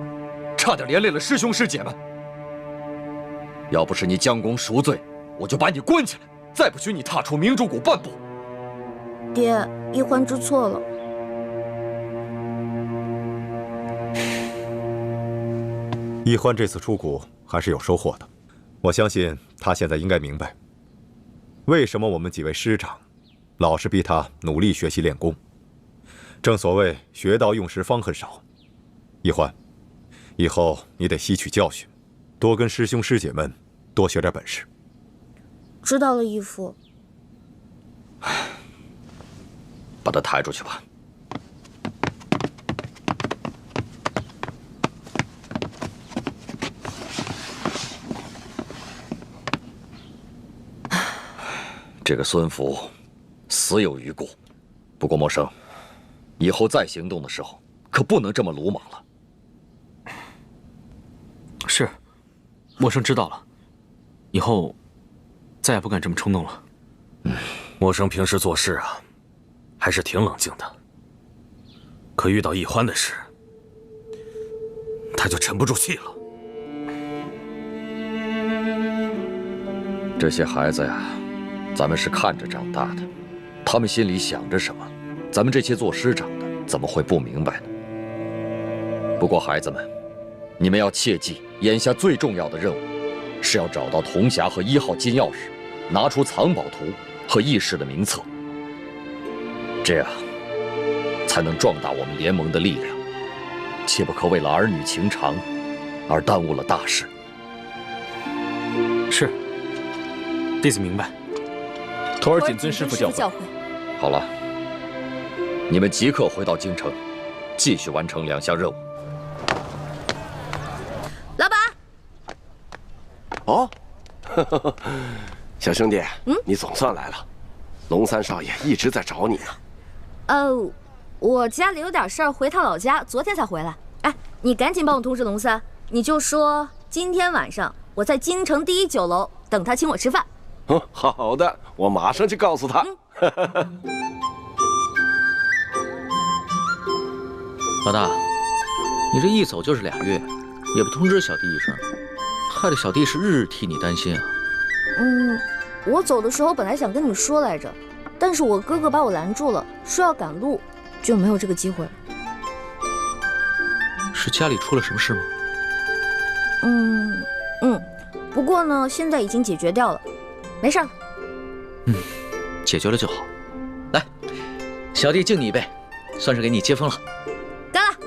差点连累了师兄师姐们。要不是你将功赎罪，我就把你关起来，再不许你踏出明珠谷半步。爹，一欢知错了。一欢这次出谷还是有收获的，我相信他现在应该明白，为什么我们几位师长老是逼他努力学习练功。正所谓学到用时方恨少。一欢，以后你得吸取教训，多跟师兄师姐们多学点本事。知道了，义父。把他抬出去吧。这个孙福死有余辜，不过莫生，以后再行动的时候可不能这么鲁莽了。是，莫生知道了，以后再也不敢这么冲动了。莫生平时做事啊，还是挺冷静的，可遇到一欢的事，他就沉不住气了。这些孩子呀，咱们是看着长大的，他们心里想着什么，咱们这些做师长的怎么会不明白呢？不过孩子们，你们要切记，眼下最重要的任务是要找到铜匣和1号金钥匙，拿出藏宝图和义士的名册，这样才能壮大我们联盟的力量，切不可为了儿女情长而耽误了大事。是，弟子明白。徒儿谨遵师父教诲。好了，你们即刻回到京城，继续完成2项任务。老板。哦，小兄弟，你总算来了。龙三少爷一直在找你呢。我家里有点事儿，回趟老家，昨天才回来。哎，你赶紧帮我通知龙三，你就说今天晚上我在京城第1酒楼等他请我吃饭。好的，我马上去告诉他。老大，你这一走就是2月，也不通知小弟一声，害得小弟是日日替你担心啊。我走的时候本来想跟你说来着，但是我哥哥把我拦住了，说要赶路，就没有这个机会了。是家里出了什么事吗？不过呢，现在已经解决掉了，没事了。解决了就好。来，小弟敬你一杯，算是给你接风了。干了。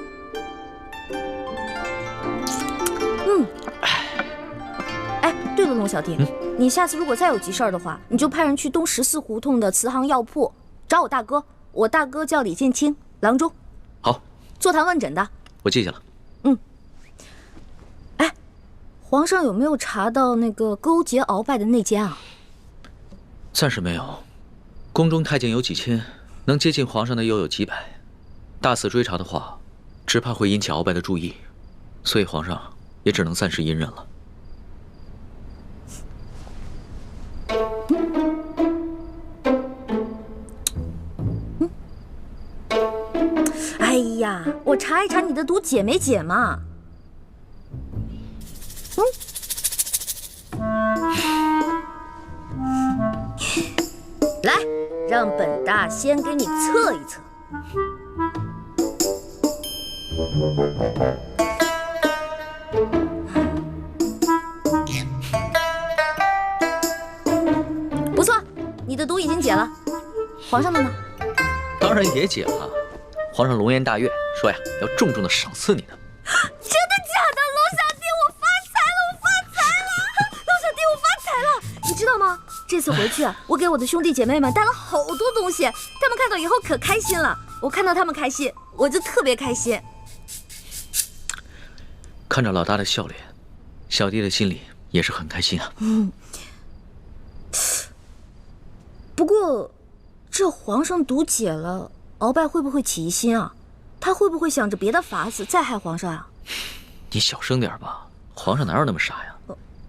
哎，对了，龙小弟，你下次如果再有急事儿的话，你就派人去东14胡同的慈航药铺找我大哥。我大哥叫李建清，郎中。好，坐堂问诊的。我记下了。哎，皇上有没有查到那个勾结鳌拜的内奸啊？暂时没有。宫中太监有几千，能接近皇上的又有几百，大肆追查的话，只怕会引起鳌拜的注意，所以皇上也只能暂时隐忍了。哎呀，我查一查你的毒解没解嘛？来，让本大仙给你测一测。不错，你的毒已经解了。皇上的呢？当然也解了。皇上龙颜大悦，说呀要重重的赏赐你的。真的假的？龙小弟，我发财了！我发财了！龙小弟，我发财了！你知道吗？这次回去啊，我给我的兄弟姐妹们带了好多东西，他们看到以后可开心了。我看到他们开心，我就特别开心。看着老大的笑脸，小弟的心里也是很开心啊。不过，这皇上毒解了，鳌拜会不会起疑心啊？他会不会想着别的法子再害皇上啊？你小声点吧，皇上哪有那么傻呀？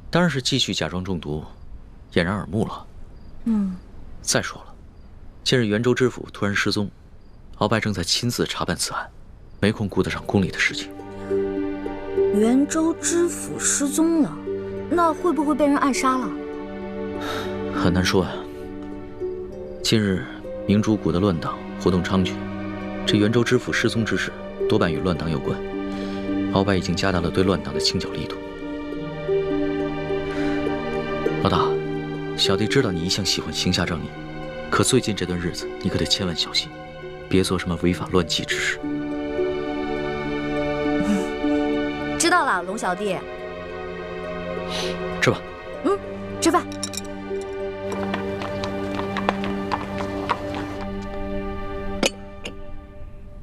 当然是继续假装中毒，掩人耳目了。再说了，近日元州知府突然失踪，鳌拜正在亲自查办此案，没空顾得上宫里的事情。元州知府失踪了，那会不会被人暗杀了？很难说呀。近日明珠谷的乱党活动猖獗，这元州知府失踪之事多半与乱党有关。鳌拜已经加大了对乱党的清剿力度。老大，小弟知道你一向喜欢行侠仗义，可最近这段日子你可得千万小心，别做什么违法乱纪之事。知道了，龙小弟。吃吧。吃饭。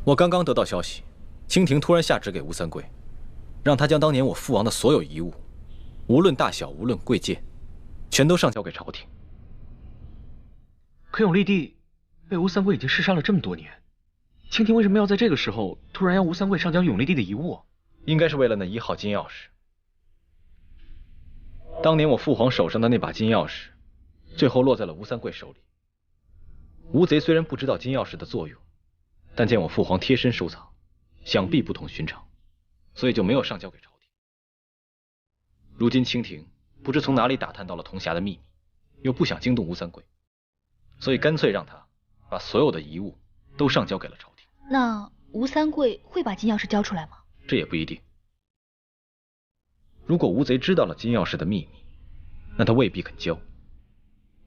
我刚刚得到消息，清廷突然下旨给吴三桂，让他将当年我父王的所有遗物，无论大小，无论贵贱，全都上交给朝廷。可永历帝被吴三桂已经弑杀了这么多年，清廷为什么要在这个时候突然要吴三桂上交永历帝的遗物？应该是为了那1号金钥匙。当年我父皇手上的那把金钥匙，最后落在了吴三桂手里。吴贼虽然不知道金钥匙的作用，但见我父皇贴身收藏，想必不同寻常，所以就没有上交给朝廷。如今清廷不知从哪里打探到了铜匣的秘密，又不想惊动吴三桂，所以干脆让他把所有的遗物都上交给了朝廷。那吴三桂会把金钥匙交出来吗？这也不一定。如果吴贼知道了金钥匙的秘密，那他未必肯交；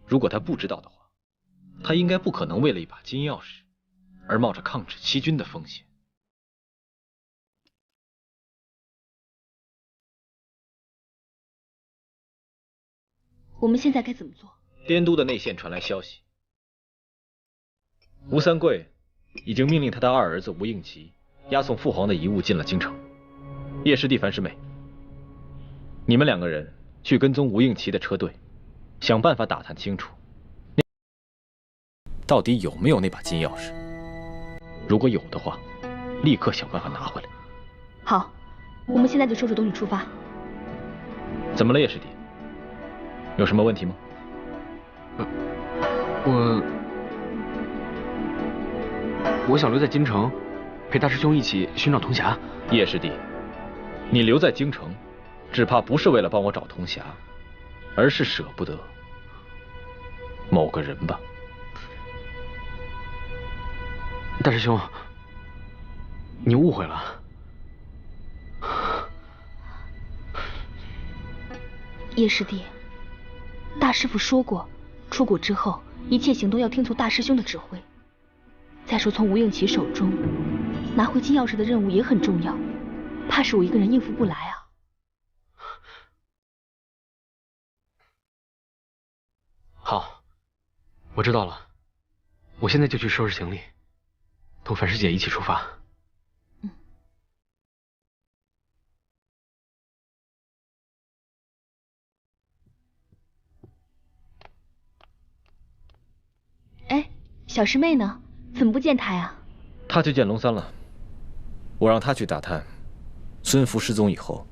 如果他不知道的话，他应该不可能为了一把金钥匙而冒着抗旨欺君的风险。我们现在该怎么做？滇都的内线传来消息，吴三桂已经命令他的二儿子吴应奇押送父皇的遗物进了京城。叶师弟、樊师妹，你们2个人去跟踪吴应奇的车队，想办法打探清楚到底有没有那把金钥匙。如果有的话，立刻想办法拿回来。好，我们现在就收拾东西出发。怎么了，叶师弟？有什么问题吗？我想留在京城，陪大师兄一起寻找铜匣。叶师弟，你留在京城，只怕不是为了帮我找铜匣，而是舍不得某个人吧？大师兄，你误会了。叶师弟，大师傅说过，出谷之后一切行动要听从大师兄的指挥。再说从吴应奇手中拿回金钥匙的任务也很重要，怕是我一个人应付不来啊。好，我知道了，我现在就去收拾行李，同樊师姐一起出发。哎，小师妹呢？怎么不见她呀？她去见龙三了，我让她去打探孙福失踪以后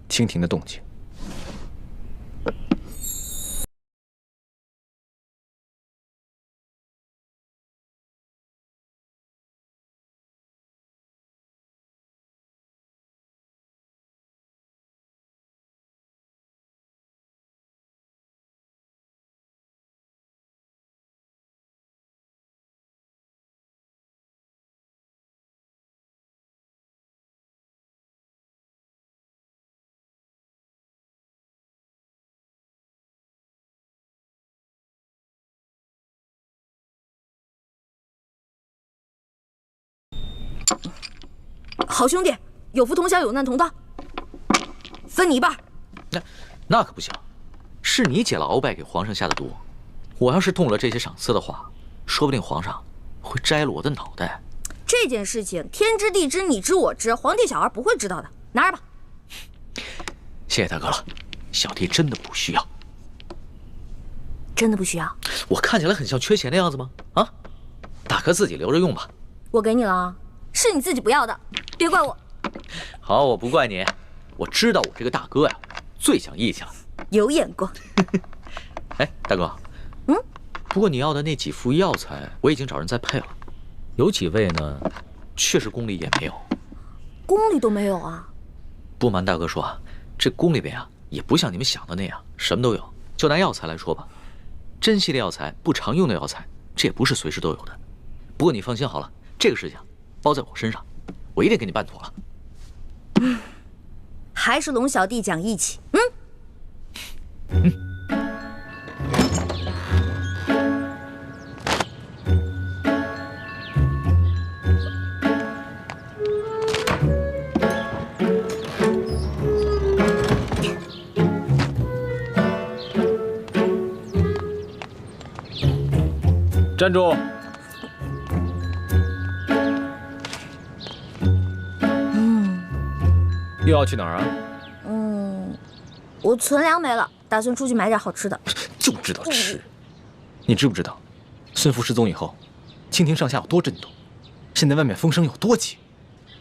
蜻蜓的动静。好兄弟，有福同享，有难同当，分你一半。那可不行，是你解了鳌拜给皇上下的毒，我要是动了这些赏赐的话，说不定皇上会摘了我的脑袋。这件事情天知地知，你知我知，皇帝小儿不会知道的，拿着吧。谢谢大哥了，小弟真的不需要。真的不需要？我看起来很像缺钱的样子吗？啊，大哥自己留着用吧。我给你了啊，是你自己不要的，别怪我。好，我不怪你。我知道我这个大哥呀，最讲义气了，有眼光。哎，大哥，不过你要的那几副药材，我已经找人在配了，有几味呢，确实宫里也没有。宫里都没有啊？不瞒大哥说啊，这宫里边啊，也不像你们想的那样，什么都有。就拿药材来说吧，珍稀的药材、不常用的药材，这也不是随时都有的。不过你放心好了，这个事情包在我身上，我一定给你办妥了。还是龙小弟讲义气。站住！又要去哪儿啊？我存粮没了，打算出去买点好吃的。就知道吃。你知不知道，孙福失踪以后，蜻蜓上下有多震动？现在外面风声有多急？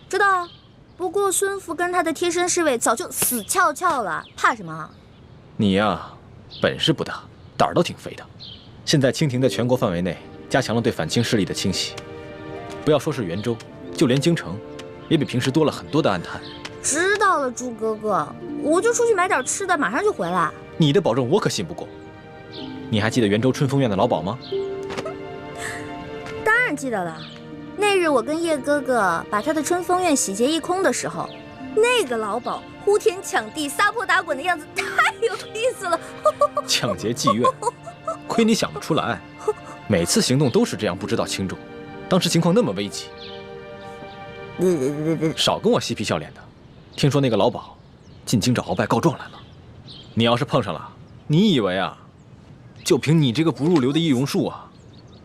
知道啊，不过孙福跟他的贴身侍卫早就死翘翘了，怕什么？你呀，本事不大，胆儿倒挺肥的。现在蜻蜓在全国范围内加强了对反清势力的清洗，不要说是袁州，就连京城，也比平时多了很多的暗探。知道了，猪哥哥，我就出去买点吃的，马上就回来。你的保证我可信不过。你还记得袁州春风院的老鸨吗？当然记得了。那日我跟叶哥哥把他的春风院洗劫一空的时候，那个老鸨呼天抢地、撒泼打滚的样子太有意思了。抢劫妓院，亏你想得出来。每次行动都是这样，不知道轻重。当时情况那么危急，少跟我嬉皮笑脸的。听说那个老鸨进京找鳌拜告状来了，你要是碰上了，你以为啊，就凭你这个不入流的易容术啊，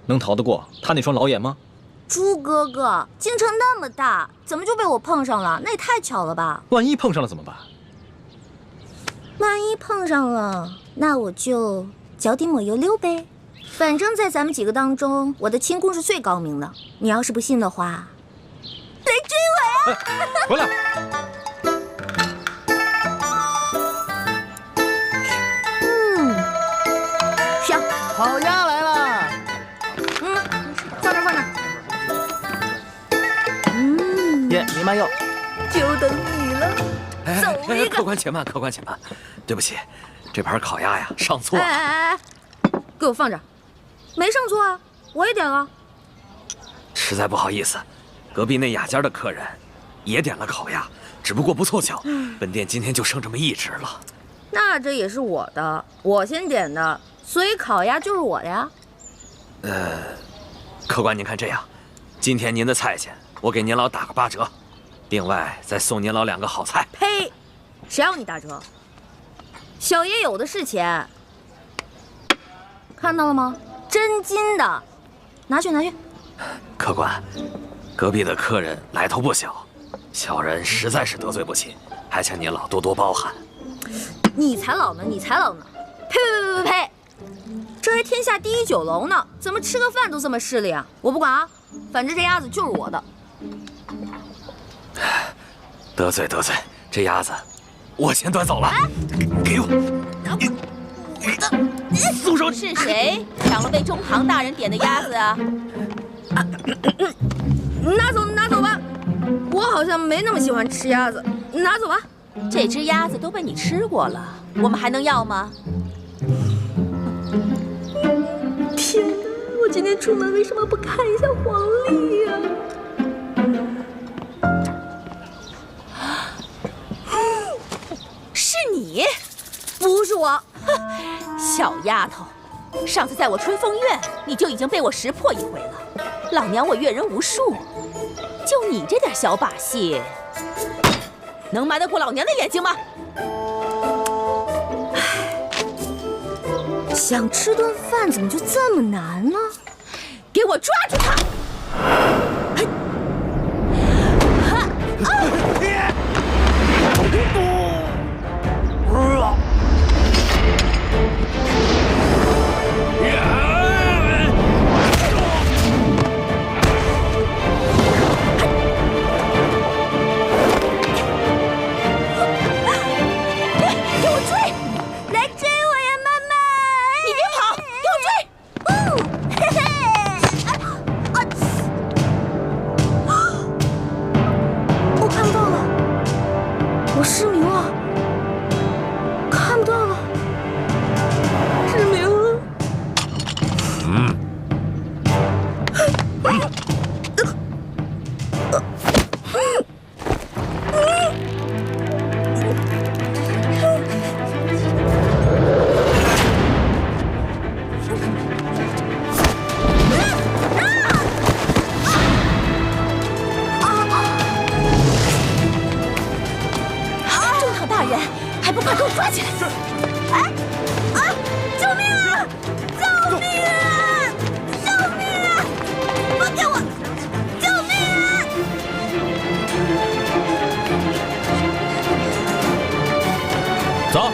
能逃得过他那双老眼吗？猪哥哥，京城那么大，怎么就被我碰上了？那也太巧了吧！万一碰上了怎么办？万一碰上了，那我就脚底抹油溜呗。反正在咱们几个当中，我的轻功是最高明的。你要是不信的话，来追我呀！回来！香，烤鸭来了。放这放这。爷，您慢用。就等你了，走一个。客官且慢，客官且慢，对不起，这盘烤鸭呀上错了。哎，给我放这儿。没上错啊，我也点了。实在不好意思，隔壁那雅间的客人也点了烤鸭，只不过不凑巧，本店今天就剩这么一只了。那这也是我的，我先点的，所以烤鸭就是我的呀。客官您看这样，今天您的菜钱我给您老打个8折，另外再送您老2个好菜。呸！谁要你打折？小爷有的是钱，看到了吗？真金的，拿去拿去。客官，隔壁的客人来头不小，小人实在是得罪不起，还请您老多多包涵。你才老呢，你才老呢！呸呸呸呸呸！这还天下第一酒楼呢，怎么吃个饭都这么势利啊？我不管啊，反正这鸭子就是我的。得罪得罪，这鸭子我先端走了。给我！松手！是谁抢了被中堂大人点的鸭子啊？拿走拿走吧，我好像没那么喜欢吃鸭子，拿走吧。这只鸭子都被你吃过了，我们还能要吗？天哪，我今天出门为什么不看一下黄历呀？是你？不是我，小丫头，上次在我春风院，你就已经被我识破一回了。老娘我阅人无数，就你这点小把戏，能瞒得过老娘的眼睛吗？想吃顿饭怎么就这么难呢？给我抓住他！走。